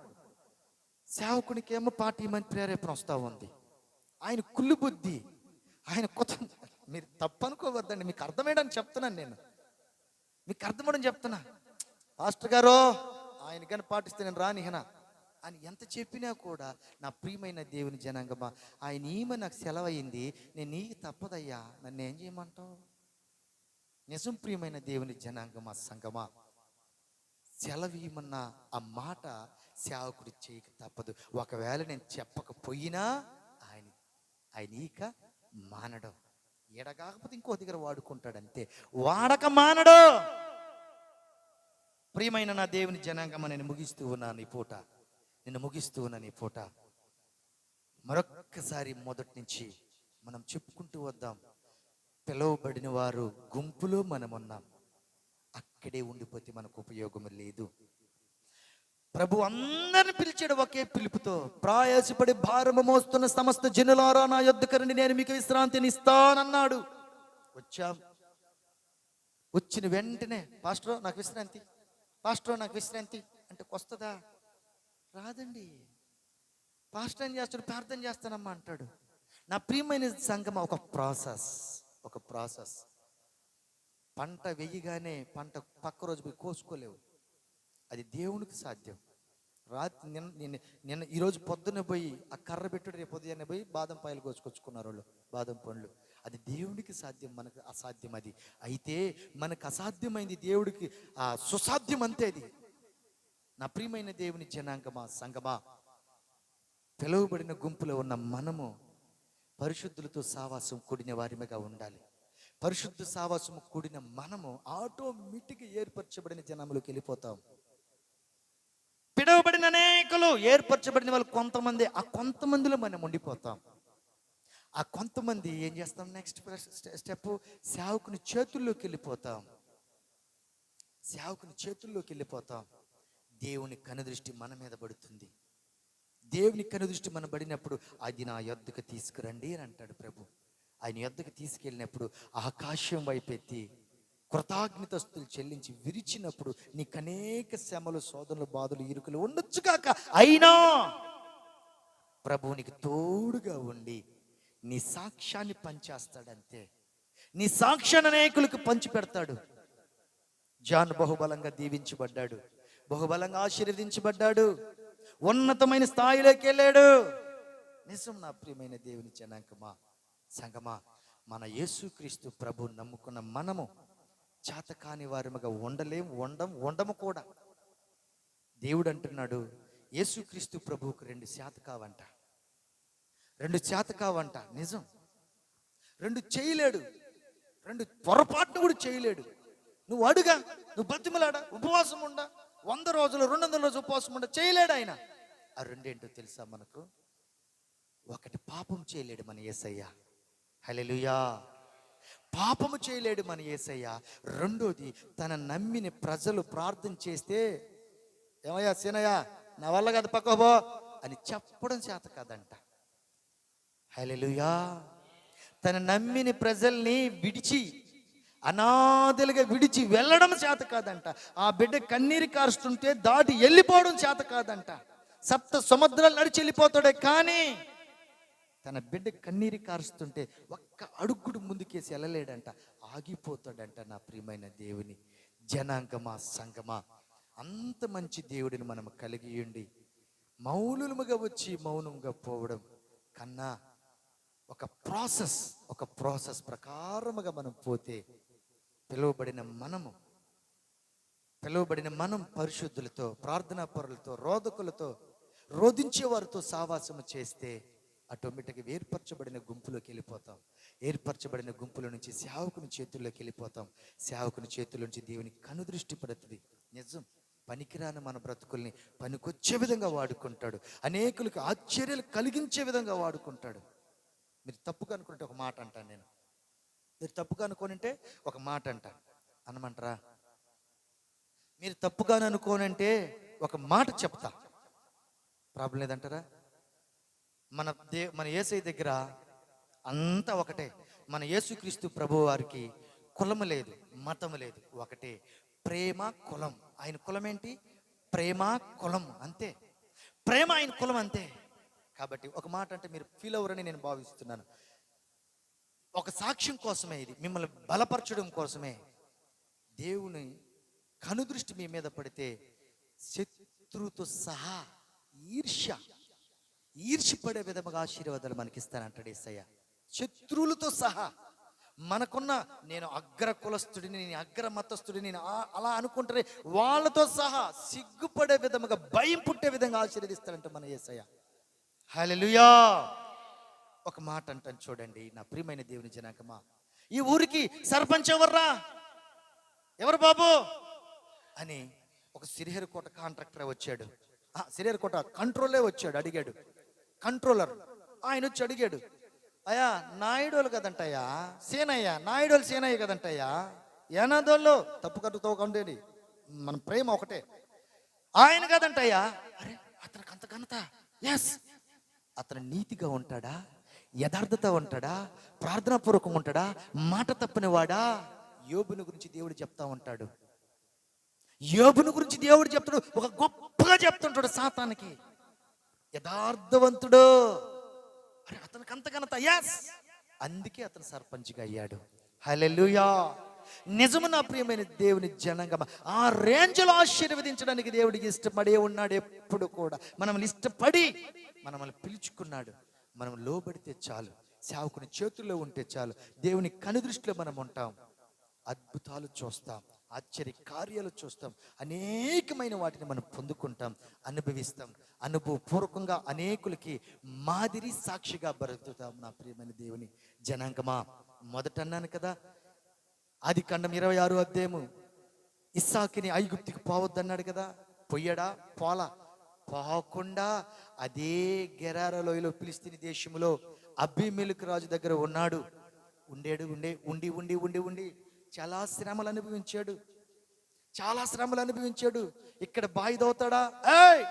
సేవకునికి ఏమో పాటి మంచి ప్రేరేపణ వస్తూ ఉంది. ఆయన కుళ్ళు బుద్ధి, ఆయన కొత్త. మీరు తప్పు అనుకోవద్దండి, మీకు అర్థమయ్యని చెప్తున్నాను. మీకు అర్థమని చెప్తున్నా. పాస్టర్ గారు ఆయన కానీ పాటిస్తే నేను రానిహనా అని ఎంత చెప్పినా కూడా, నా ప్రియమైన దేవుని జనాంగమా, ఆయన ఈమె నాకు సెలవయింది, నేను నీకు తప్పదయ్యా, నన్ను ఏం చేయమంటావు? నిజం ప్రియమైన దేవుని జనాంగమా, సంగమా, సెలవీయమన్న ఆ మాట సేవకుడు చేయక తప్పదు. ఒకవేళ నేను చెప్పకపోయినా ఆయన ఇక మానడు. ఈడ కాకపోతే ఇంకో దగ్గర వాడుకుంటాడంతే. వాడక మానడు. ప్రియమైన నా దేవుని జనాంగమా, నేను ముగిస్తూ ఉన్నాను ఈ పూట. మరొక్కసారి మొదటి నుంచి మనం చెప్పుకుంటూ వద్దాం. పిలువబడిన వారు గుంపులో మనం ఉన్నాం. అక్కడే ఉండిపోతే మనకు ఉపయోగం లేదు. ప్రభు అందరిని పిలిచాడు ఒకే పిలుపుతో. ప్రయాసపడి భారము మోస్తున్న సమస్త జనులారా నా యొద్దకు రండి, నేను మీకు విశ్రాంతిని ఇస్తానన్నాడు. వచ్చాం. వచ్చిన వెంటనే పాస్టర్ నాకు విశ్రాంతి అంటే వస్తుందా? రాదండి. పాస్టర్ ఏం చేస్తాడు? ప్రార్థన చేస్తానమ్మా అంటాడు. నా ప్రియమైన సంగమ, ఒక ప్రాసెస్. పంట వెయ్యగానే పంట పక్క రోజు పోయి కోసుకోలేవు. అది దేవునికి సాధ్యం. రాత్రి నిన్న ఈరోజు పొద్దున్న పోయి ఆ కర్ర పెట్టుడు, రేపు పొద్దున్నే పోయి బాదం పాయలు కోసుకొచ్చుకున్నారు వాళ్ళు, బాదం పండ్లు. అది దేవునికి సాధ్యం, మనకు అసాధ్యం. అది అయితే మనకు అసాధ్యమైంది దేవుడికి సుసాధ్యం అంతే. అది నా ప్రియమైన దేవుని జనాంగమా, సంగమా, పిలువబడిన గుంపులో ఉన్న మనము పరిశుద్ధులతో సావాసం కూడిన వారిగా ఉండాలి. పరిశుద్ధ సావాసం కూడిన మనము ఆటోమేటిక్గా ఏర్పరచబడిన జనములోకి వెళ్ళిపోతాం. పిలువబడిన అనేకులు, ఏర్పరచబడిన వాళ్ళు కొంతమంది, ఆ కొంతమందిలో మనం ఉండిపోతాం. ఆ కొంతమంది ఏం చేస్తాం? నెక్స్ట్ స్టెప్, సేవకుని చేతుల్లోకి వెళ్ళిపోతాం. దేవుని కనుదృష్టి మన మీద పడుతుంది. దేవుని కనుదృష్టి మన పడినప్పుడు, అది నా యొద్దకు తీసుకురండి అని అంటాడు ప్రభు. ఆయన యొద్దకు తీసుకెళ్ళినప్పుడు ఆకాశం వైపెత్తి కృతజ్ఞతాస్తుతులు చెల్లించి విరిచినప్పుడు, నీకు అనేక శ్రమలు, శోధనలు, బాధలు, ఇరుకులు ఉండొచ్చుగాక, అయినా ప్రభువు నీకు తోడుగా ఉండి నీ సాక్ష్యాన్ని పంచేస్తాడంతే. నీ సాక్ష్యాన్ని అనేకులకు పంచి పెడతాడు. జాన్ బహుబలంగా దీవించబడ్డాడు, బహుబలంగా ఆశీర్వదించబడ్డాడు, ఉన్నతమైన స్థాయిలోకి వెళ్ళాడు. నిజం నా ప్రియమైన దేవుని జనాంగమా, సంగమా, మన యేసుక్రీస్తు ప్రభు నమ్ముకున్న మనము చేతకాని వారముగా ఉండము కూడా. దేవుడు అంటున్నాడు, యేసుక్రీస్తు ప్రభువుకు 2 చేత కావంట. నిజం. రెండు చేయలేడు, రెండు పొరపాటును కూడా చేయలేడు. నువ్వు అడుగా, నువ్వు బతిమలాడా, ఉపవాసం ఉండా, 100 రోజులు 200 రోజులు ఉపవాసం ఉండా, చేయలేడు ఆయన. ఆ రెండేంటో తెలుసా మనకు? ఒకటి, పాపం చేయలేడు మన యేసయ్య. హల్లెలూయా. పాపము చేయలేడు మన యేసయ్య. రెండోది, తన నమ్మిన ప్రజలు ప్రార్థన చేస్తే, ఏమయ్యా సీనయ్య నా వల్ల కాదు పక్కబో అని చెప్పడం చేత కాదంట. హల్లెలూయా. తన నమ్మిన ప్రజల్ని విడిచి, అనాథలుగా విడిచి వెళ్ళడం చేత కాదంట. ఆ బిడ్డ కన్నీరు కారుస్తుంటే దాటి వెళ్ళిపోవడం చేత కాదంట. 7 సముద్రాలు నడిచి వెళ్ళిపోతాడే, కానీ తన బిడ్డ కన్నీరు కారుస్తుంటే ఒక్క అడుగుడు ముందుకేసి వెళ్ళలేడంట, ఆగిపోతాడంట. నా ప్రియమైన దేవుని జనాంగమా, సంగమా, అంత మంచి దేవుడిని మనం కలిగి ఉండి మౌనులుగా వచ్చి మౌనంగా పోవడం కన్నా ఒక ప్రాసెస్ ప్రకారముగా మనం పోతే, పిలువబడిన మనం పరిశుద్ధులతో, ప్రార్థనా పరులతో, రోధించే వారితో సావాసము చేస్తే ఆటోమేటిక్గా ఏర్పరచబడిన గుంపులోకి వెళ్ళిపోతాం. ఏర్పరచబడిన గుంపుల నుంచి సేవకుని చేతుల్లోకి వెళ్ళిపోతాం. సేవకుని చేతుల నుంచి దేవుని కనుదృష్టి పడుతుంది. నిజం, పనికిరాని మన బ్రతుకుల్ని పనికొచ్చే విధంగా వాడుకుంటాడు. అనేకులకు ఆశ్చర్యాలు కలిగించే విధంగా వాడుకుంటాడు. మీరు తప్పుగా అనుకుంటే ఒక మాట అంటాను నేను. మీరు తప్పుగా అనుకోనంటే ఒక మాట అనమంటారా? మీరు తప్పుగా అనుకోనంటే ఒక మాట చెప్తా, ప్రాబ్లం లేదంటారా? మన యేసయ్య దగ్గర అంతా ఒకటే. మన యేసుక్రీస్తు ప్రభు వారికి కులము లేదు, మతము లేదు, ఒకటే ప్రేమ, కులం. ఆయన కులం ఏంటి? ప్రేమ, కులం, అంతే. ప్రేమ ఆయన కులం, అంతే. కాబట్టి ఒక మాట అంటే మీరు ఫీల్ అవ్వరని నేను భావిస్తున్నాను. ఒక సాక్ష్యం కోసమే, ఇది మిమ్మల్ని బలపరచడం కోసమే. దేవుని కనుదృష్టి మీ మీద పడితే శత్రువుతో సహా ఈర్ష్యపడే విధముగా ఆశీర్వాదాలు మనకిస్తానంటాడు యేసయ్య. శత్రువులతో సహా. మనకున్న నేను అగ్ర కులస్తుడిని, నేను అగ్ర మతస్థుడిని, నేను అలా అనుకుంటారే, వాళ్ళతో సహా సిగ్గుపడే విధముగా, భయం పుట్టే విధంగా ఆశీర్వదిస్తాడంట మన యేసయ్య. హల్లెలూయా. ఒక మాట అంటాను చూడండి నా ప్రియమైన దేవుని జనాంగమా. ఈ ఊరికి సర్పంచ్ ఎవర్రా, ఎవరు బాబు అని ఒక శ్రీహరికోట కాంట్రాక్టర్ వచ్చాడు. శ్రీహరికోట కంట్రోలే వచ్చాడు, అడిగాడు. కంట్రోలర్ ఆయన వచ్చి అడిగాడు, అయ్యా నాయుడోలు కదంటయ్యా సేనయ్య, నాయుడోలు సేనయ్య కదంటయ్యా, ఏనాదోళ్ళు తప్పు కట్టుకోకండి, మన ప్రేమ ఒకటే, ఆయన కదంటయ్యా. అరే అతనికి అంత ఘనత. ఎస్, అతను నీతిగా ఉంటాడా, యథార్థత ఉంటాడా, ప్రార్థనాపూర్వకంగా ఉంటాడా, మాట తప్పని వాడా? యోబుని గురించి దేవుడు చెప్తా ఉంటాడు. యోబుని గురించి దేవుడు చెప్తాడు, ఒక గొప్పగా చెప్తుంటాడు సాతానికి, యథార్థవంతుడు. అరే అతనికి అంత ఘనత. ఎస్, అందుకే అతను సర్పంచ్గా అయ్యాడు. హల్లెలూయా. నిజము నా ప్రియమైన దేవుని జనాంగమా, ఆ రేంజ్లో ఆశీర్వదించడానికి దేవుడికి ఇష్టపడే ఉన్నాడు. ఎప్పుడు కూడా మనల్ని ఇష్టపడి మనల్ని పిలుచుకున్నాడు. మనం లోబడితే చాలు, సేవకుని చేతుల్లో ఉంటే చాలు, దేవుని కనుదృష్టిలో మనం ఉంటాం. అద్భుతాలు చూస్తాం, ఆశ్చర్య కార్యాలు చూస్తాం, అనేకమైన వాటిని మనం పొందుకుంటాం, అనుభవిస్తాం. అనుభవపూర్వకంగా అనేకులకి మాదిరి సాక్షిగా బ్రతుకుతాం. నా ప్రియమైన దేవుని జనాంగమా, మొదట అన్నాను కదా, ఆదికాండం 26వ అధ్యాయము, ఇస్సాకుని ఐగుప్తుకి పోవద్దన్నాడు కదా, పొయ్యడా? పోకుండా అదే గెరారా లోయలో ఫిలిస్తీని దేశంలో అబీమెలెకు రాజు దగ్గర ఉన్నాడు. ఉండి చాలా శ్రమలు అనుభవించాడు. ఇక్కడ బాయి దోతాడా,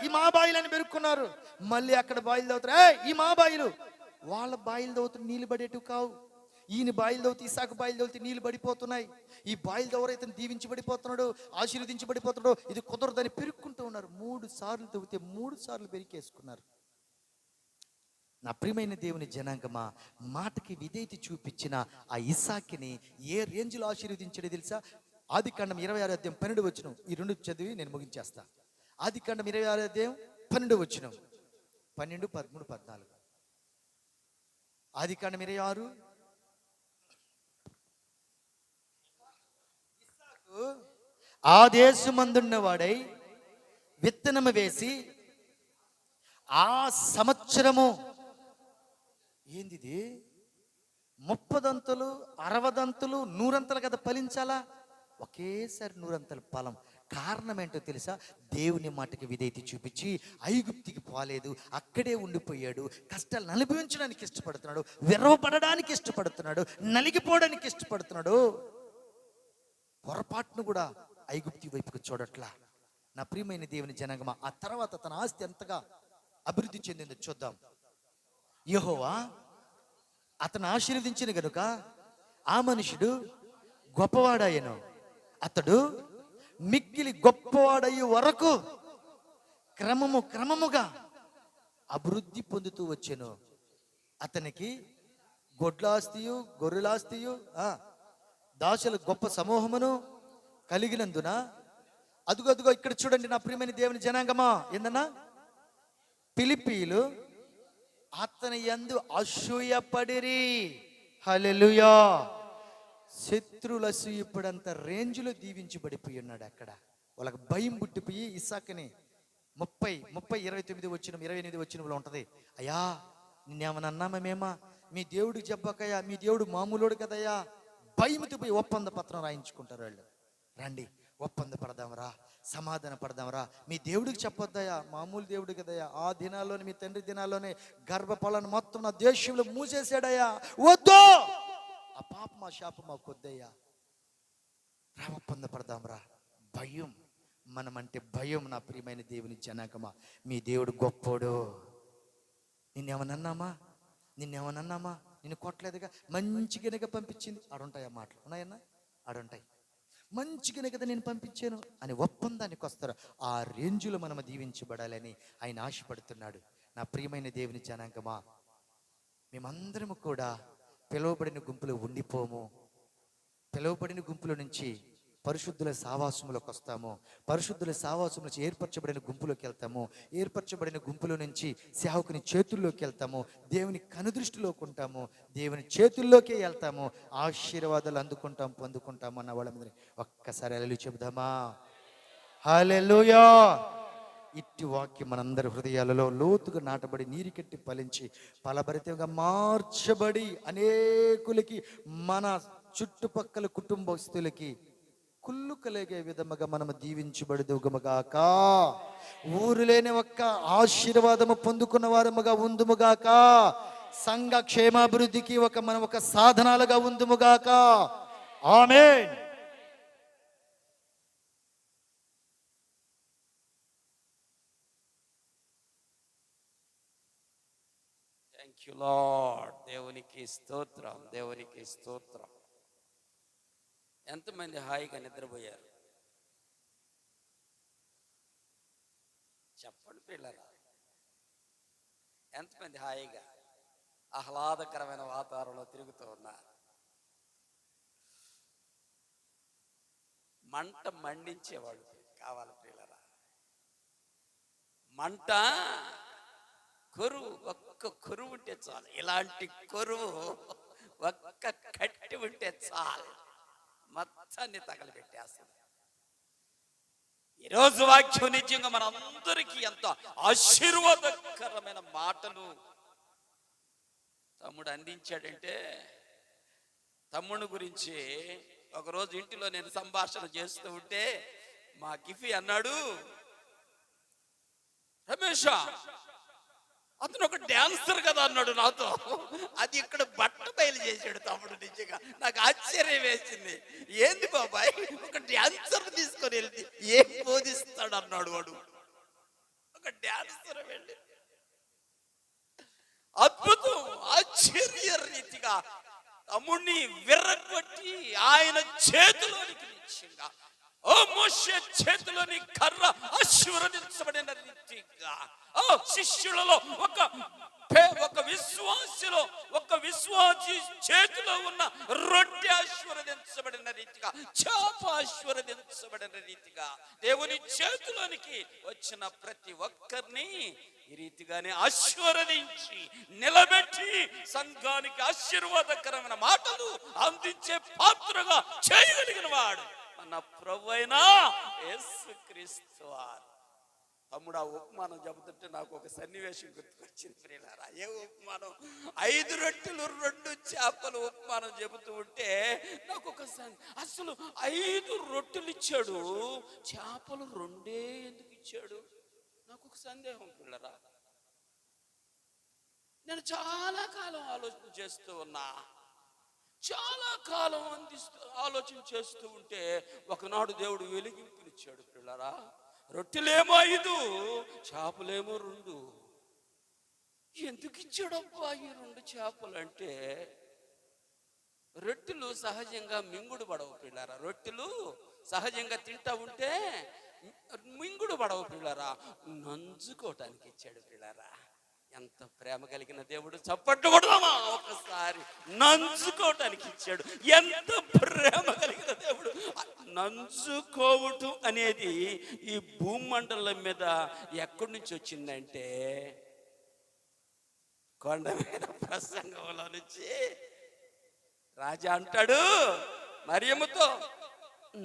ఈ మా బాయిలు అని పెరుక్కున్నారు. మళ్ళీ అక్కడ బాయిలు దోతారా, ఈ మా బాయిలు. వాళ్ళ బాయిలు దోతులు నీళ్ళు పడేటివి కావు. ఈయన బాయిలు దోతి, ఇస్సాకు బాయిలు దోతి నీళ్ళు పడిపోతున్నాయి. ఈ బాయిలు ఎవరైతే దీవించబడిపోతున్నాడో, ఆశీర్వదించబడిపోతున్నాడో, ఇది కుదరదని పెరుక్కుంటూ ఉన్నారు. 3 సార్లు తవ్వితే 3 సార్లు పెరికేసుకున్నారు. నా ప్రియమైన దేవుని జనాంగమా, మాటకి విధేయత చూపించిన ఆ ఇస్సాకుని ఏ రేంజ్లో ఆశీర్వదించాడో తెలుసా? ఆదికాండం 26వ అధ్యాయం 12వ వచనం, ఈ 2 చదివి నేను ముగించేస్తా. ఆదికాండం 26వ అధ్యాయం 12వ వచనం, 12, 13, 14. ఆదికాండం 26. ఇస్సాకు ఆ దేశమందున్న వాడై విత్తనము వేసి ఆ సంవత్సరము, ఏంది 30 60 100 కదా ఫలించాలా? ఒకేసారి 100 ఫలం. కారణం ఏంటో తెలుసా? దేవుని మాటకి విధేయత చూపించి ఐగుప్తికి పోలేదు, అక్కడే ఉండిపోయాడు. కష్టాలను అనుభవించడానికి ఇష్టపడుతున్నాడు, విరవపడడానికి ఇష్టపడుతున్నాడు, నలిగిపోవడానికి ఇష్టపడుతున్నాడు. పొరపాటును కూడా ఐగుప్తి వైపుకు చూడట్లా. నా ప్రియమైన దేవుని జనాంగమా, ఆ తర్వాత తన ఆస్తి ఎంతగా అభివృద్ధి చెందిందో చూద్దాం. యెహోవా అతను ఆశీర్వదించిన గనుక ఆ మనుషుడు గొప్పవాడాయను. అతడు మిక్కిలి గొప్పవాడయ్యే వరకు క్రమముగా అభివృద్ధి పొందుతూ వచ్చెను. అతనికి గొడ్లాస్తియు గొర్రెలాస్తియు దాసుల గొప్ప సమూహమును కలిగినందున, అదుగో ఇక్కడ చూడండి నా ప్రియమైన దేవుని జనాంగమా, ఏందన్నా, ఫిలిప్పీయులు అతని యందు అసూయపడిరి. హల్లెలూయా. శత్రువులు అసూయపడంత రేంజ్లో దీవించబడిపోయి ఉన్నాడు. అక్కడ వాళ్ళకి భయం పుట్టిపోయి ఇస్సాకుని 29 వచ్చిన 28 వచ్చినలో ఉంటది, అయ్యా నిన్నేమన్నా అన్నామా మేమా? మీ దేవుడికి చెప్పకయ్యా, మీ దేవుడు మామూలుడు కదయ్యా. భయంతో పోయి ఒప్పంద పత్రం రాయించుకుంటారు వాళ్ళు. రండి ఒప్పంద పడదామరా, సమాధాన పడదామరా, మీ దేవుడికి చెప్పొద్దయ్యా, మామూలు దేవుడు కదయ్యా. ఆ దినాల్లోనే, మీ తండ్రి దినాల్లోనే గర్భఫలాన్ని మొత్తం నా దేశంలో మూసేసాడయ్యా, వద్దు, ఆ పాప మా శాపం మాకు వద్దయ్యా, రా ఒప్పంద పడదామరా. భయం, మనమంటే భయం. నా ప్రియమైన దేవుని జనాంగమా, మీ దేవుడు గొప్పోడు. నిన్నేమన్నామా? నిన్ను కొట్టలేదుగా, మంచిగానే పంపించింది. ఆడుంటాయి ఆ మాటలు, ఉన్నాయన్నా, ఆడుంటాయి. మంచిగానే కదా నేను పంపించాను అని ఒప్పందానికి వస్తారు. ఆ రేంజ్లో మనం దీవించబడాలని ఆయన ఆశపడుతున్నాడు. నా ప్రియమైన దేవుని జనాంగమా, మేమందరము కూడా పిలువబడిన గుంపులో ఉండిపోము. పిలువబడిన గుంపుల నుంచి పరిశుద్ధుల సావాసములోకి వస్తాము. పరిశుద్ధుల సావాసము నుంచి ఏర్పరచబడిన గుంపులోకి వెళ్తాము. ఏర్పరచబడిన గుంపుల నుంచి సేవకుని చేతుల్లోకి వెళ్తాము. దేవుని కనుదృష్టిలోకి ఉంటాము. దేవుని చేతుల్లోకే వెళ్తాము. ఆశీర్వాదాలు అందుకుంటాం, పొందుకుంటాము. అన్న వాళ్ళ మీద ఒక్కసారి హల్లెలూయా చెబుదామా? హల్లెలూయా. ఇట్టి వాక్యం మనందరి హృదయాలలో లోతుగా నాటబడి, నీరుకెట్టి ఫలించి ఫలభరితంగా మార్చబడి అనేకులకి, మన చుట్టుపక్కల కుటుంబస్తులకి కుళ్ళు కలిగే విధముగా మనము దీవించబడుదుముగాక. ఊరు లేని ఒక్క ఆశీర్వాదము పొందుకున్న వారముగా ఉందుముగాక. సంఘ క్షేమాభివృద్ధికి మనం ఒక సాధనాలుగా ఉందుముగాక. ఆమేన్. Thank you Lord. దేవునికి స్తోత్రం, దేవునికి స్తోత్రం. ఎంతమంది హాయిగా నిద్రపోయారు? చెప్పండి పిల్లరా, ఎంతమంది హాయిగా ఆహ్లాదకరమైన వాతావరణంలో తిరుగుతూ ఉన్నారు? మంట మండించేవాడు కావాలి పిల్లరా. మంట కొరువు, ఒక్క కొరువు ఉంటే చాలు. ఇలాంటి కొరువు ఒక్క కట్టి ఉంటే చాలు, మొత్తాన్ని తగలబెట్టేస్తుంది. ఈరోజు వాక్యం నిజంగా మనందరికీ ఎంతో ఆశీర్వాదకరమైన మాటలు తమ్ముడు అందించాడంటే, తమ్ముడు గురించి ఒకరోజు ఇంటిలో నేను సంభాషణ చేస్తూ ఉంటే మా గిఫీ అన్నాడు, రమేష్ అతను ఒక డాన్సర్ కదా అన్నాడు నాతో. అది ఇక్కడ బట్ట బయలు చేశాడు తమ్ముడు. నిజంగా నాకు ఆశ్చర్యం వేసింది. ఏంది బాబాయ్, ఒక డాన్సర్ తీసుకొని వెళ్తే ఏం బోధిస్తాడు అన్నాడు వాడు. ఒక డాన్సర్ వెళ్ళి అద్భుతం, ఆశ్చర్య రీతిగా తమ్ముడిని విర్రగొట్టి ఆయన చేతిలోనికి నిశ్చయంగా, ఓ మోషే చేతిలోని కర్ర ఆశీర్వదించబడిన రీతిగా, ఓ శిష్యులలో ఒక విశ్వాసి చేతిలో ఉన్న రొట్టె ఆశీర్వదించబడిన రీతిగా, చేప ఆశీర్వదించబడిన రీతిగా దేవుని చేతిలోనికి వచ్చిన ప్రతి ఒక్కరిని ఈ రీతిగానే ఆశీర్వదించి నిలబెట్టి సంఘానికి ఆశీర్వాదకరమైన మాటలు అందించే పాత్రగా చేయగలిగిన వాడు మన ప్రభువైన యేసుక్రీస్తు వారు. తమ్ముడు ఆ ఉపమానం చెబుతుంటే నాకు ఒక సన్నివేశం గుర్తుకొచ్చింది ప్రియులారా. ఏ ఉపమానం? 5 రొట్టెలు 2 చేపలు ఉపమానం చెబుతూ ఉంటే నాకు ఒక అసలు 5 రొట్టెలు ఇచ్చాడు, చేపలు 2 ఎందుకు ఇచ్చాడు? నాకు ఒక సందేహం పిల్లరా. నేను చాలా కాలం ఆలోచన చేస్తూ ఉన్నా, చాలా కాలం ఆలోచన చేస్తూ ఉంటే ఒకనాడు దేవుడు వెలిగింపునిచ్చాడు పిల్లరా. రొట్టెలేమో 5, చేపలేమో 2. ఎందుకు ఇచ్చాడబ్బా ఈ 2 చేపలు అంటే, రొట్టెలు సహజంగా మింగుడు పడవు పిల్లరా. రొట్టెలు సహజంగా తింటా ఉంటే మింగుడు పడవు పిల్లరా, నంచుకోవటానికి ఇచ్చాడు పిల్లరా. ఎంత ప్రేమ కలిగిన దేవుడు! చప్పట్లు కొడదామా ఒకసారి? నంచుకోవటానికి ఇచ్చాడు. ఎంత ప్రేమ కలిగిన దేవుడు! నంచుకోవటం అనేది ఈ భూమండలం మీద ఎక్కడి నుంచి వచ్చిందంటే, కొండ మీద ప్రసంగంలో నుంచి రాజా అంటాడు మరియమ్మతో,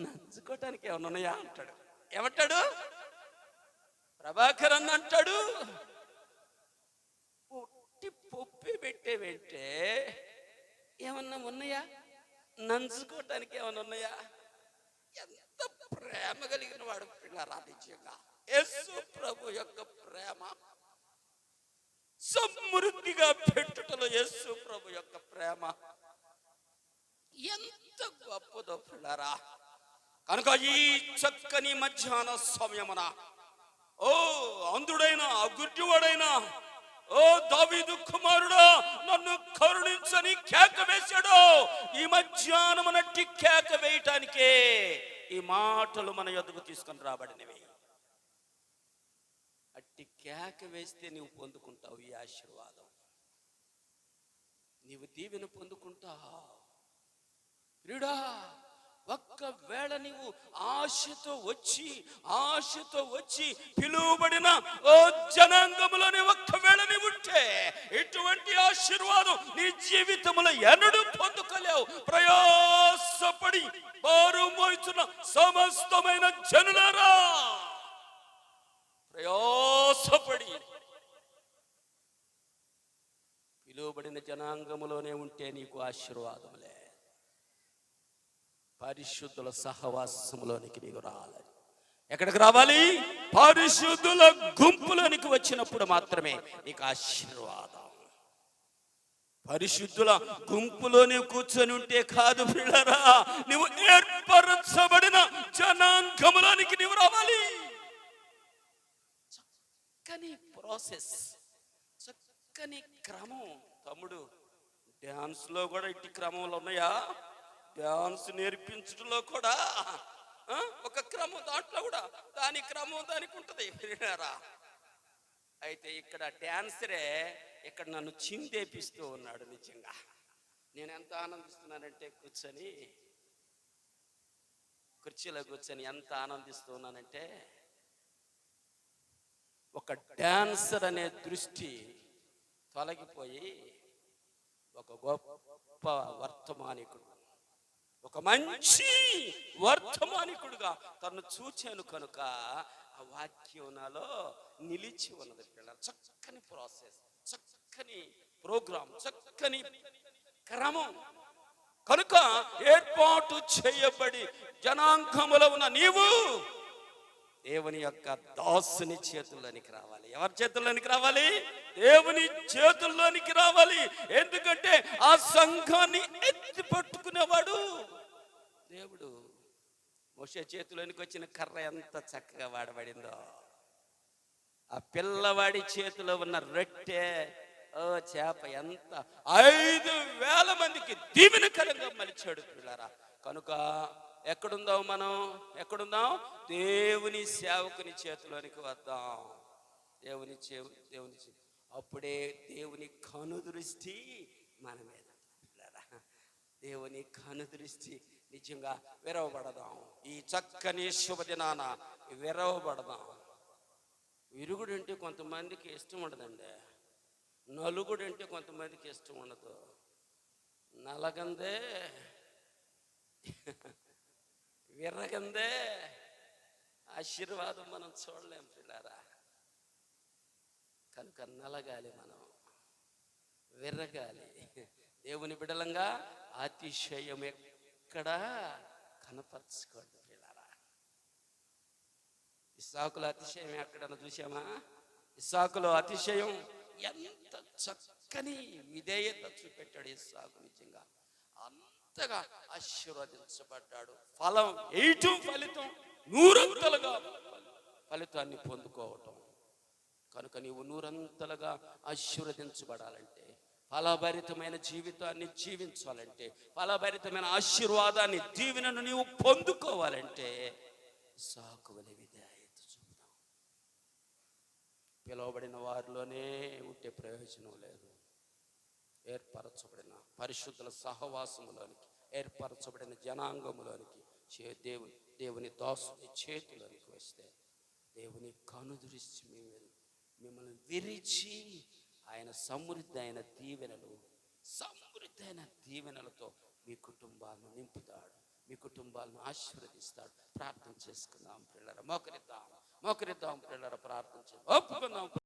నంచుకోవటానికి ఏమన్నా ఉన్నాయా అంటాడు. ఏమంటాడు? ప్రభాకర్ అన్న అంటాడు, పొప్పి పెట్టేవంటే ఏమన్నా ఉన్నాయా? నంచుకోవటానికి ఏమన్నా ఉన్నాయా? ఎంత ప్రేమ కలిగిన వాడు పిల్లరా! నిజంగా యేసు ప్రభు యొక్క ప్రేమ సమృద్ధిగా పెట్టుటలో యేసు ప్రభు యొక్క ప్రేమ ఎంత గొప్పదో పిల్లరా. కనుక ఈ చక్కని మధ్యాహ్న సమయమున ఓ అంధుడైనా గుడ్డివాడైనా, ఓ దావీదు కుమారుడా నన్ను కరుణించని కేక వేశాడు. ఈ మధ్యాహ్నమునట్టి కేక వేయటానికే ఈ మాటలు మన యొద్దకు తీసుకొని రాబడినవి. అట్టి కేక వేస్తే నీవు పొందుకుంటావు ఈ ఆశీర్వాదం, నీవు దీవెన పొందుకుంటావు. ప్రియుడా, ఒక్కవేళ నీవు ఆశతో వచ్చి పిలువబడిన ఓ జనాంగములని ఒక్కవేళ నీవు ఉంటే ఇటువంటి ఆశీర్వాదం నీ జీవితంలో ఎన్నడూ పొందుకోలేవు. ప్రయాసపడి వారు మోయిచున్న సమస్తమైన జనులారా, ప్రయాసపడి పిలువబడిన జనాంగములోనే ఉంటే నీకు ఆశీర్వాదములే. పరిశుద్ధుల సహవాసంలోనికి నీకు రావాలి. ఎక్కడికి రావాలి? పరిశుద్ధుల గుంపులోనికి వచ్చినప్పుడు మాత్రమే నీకు ఆశీర్వాదం. పరిశుద్ధుల గుంపులోనే కూర్చొని ఉంటే కాదు పిల్లరా, నువ్వు ఏర్పరచబడిన జనాంగములోనికి నీవు రావాలి. చక్కని ప్రాసెస్, చక్కని క్రమం. తమ్ముడు, డాన్స్ లో కూడా ఇట్టి క్రమంలో ఉన్నాయా? డాన్స్ నేర్పించడంలో కూడా ఒక క్రమం, దాంట్లో కూడా దాని క్రమం దానికి ఉంటుంది విన్నారా. అయితే ఇక్కడ డాన్సరే ఇక్కడ నన్ను చిందేపిస్తూ ఉన్నాడు. నిజంగా నేను ఎంత ఆనందిస్తున్నానంటే, కుర్చీలో కూర్చొని ఎంత ఆనందిస్తూ ఉన్నానంటే, ఒక డాన్సర్ అనే దృష్టి తొలగిపోయి ఒక గొప్ప వర్తమానికుడు, ఒక మంచి వర్తమానికుడుగా తను చూచాను కనుక ఆ వాక్యం నాలో నిలిచి ఉన్నది పిల్లలు. చక్కని ప్రాసెస్, చక్కని ప్రోగ్రాం, చక్కని క్రమం. కనుక ఏర్పాటు చేయబడి జనాంగములో ఉన్న నీవు దేవుని యొక్క దాసుని చేతుల్లోనికి రావాలి. ఎవరి చేతుల్లోనికి రావాలి? దేవుని చేతుల్లోనికి రావాలి. ఎందుకంటే ఆ సంఘాన్ని ఎత్తి పట్టుకునేవాడు దేవుడు. మోషే చేతిలోనికి వచ్చిన కర్ర ఎంత చక్కగా వాడబడిందో, ఆ పిల్లవాడి చేతిలో ఉన్న రొట్టె, ఓ చేప ఎంత 5,000 మందికి దీవెనకరంగా మలిచాడు పిల్లరా. కనుక ఎక్కడుందాం మనం? ఎక్కడుందాం? దేవుని సేవకుని చేతిలోనికి వద్దాం. దేవుని అప్పుడే దేవుని కనుదృష్టి మన మీద. దేవుని కనుదృష్టి నిజంగా విరవబడదాం. ఈ చక్కని శుభదినాన విరవబడదాం. విరుగుడు అంటే కొంతమందికి ఇష్టం ఉండదండి, నలుగుడు అంటే కొంతమందికి ఇష్టం ఉండదు. నలగందే విర్రగందే ఆశీర్వాదం మనం చూడలేం పిల్లారా. కనుక నలగాలి, మనం విర్రగాలి. దేవుని బిడలంగా అతిశయం ఎక్కడా కనపరచుకోండి పిల్లరా. ఇస్సాకులో అతిశయం ఎక్కడన్నా చూసామా? ఇస్సాకులో అతిశయం, ఎంత చక్కని విధేయత చూపెట్టాడు ఇస్సాకు. నిజంగా అంతగా ఆశీర్వదించబడ్డాడు. ఫలం వేయటం, ఫలితం నూరంతలుగా ఫలితాన్ని పొందుకోవటం. కనుక నీవు నూరంతలుగా ఆశీర్వదించబడాలంటే, ఫలభరితమైన జీవితాన్ని జీవించాలంటే, ఫలభరితమైన ఆశీర్వాదాన్ని, దీవెనను నీవు పొందుకోవాలంటే సాకువలే విధేయత చూపుదాం. పిలువబడిన వారిలోనే ఉంటే ప్రయోజనం లేదు. ఏర్పరచబడిన పరిశుద్ధుల సహవాసములోనికి, ఏర్పరచబడిన జనాంగములోనికి, దేవుని దాసుని చేతులోనికి వస్తే దేవుని కనుదృష్టి మిమ్మల్ని విరిచి ఆయన సమృద్ధి అయిన దీవెనలతో మీ కుటుంబాలను నింపుతాడు, మీ కుటుంబాలను ఆశీర్వదిస్తాడు. ప్రార్థన చేసుకుందాం పిల్లరా, మోకరిద్దాం పిల్లరా, ప్రార్థన చేద్దాం, ఒప్పుకుందాం.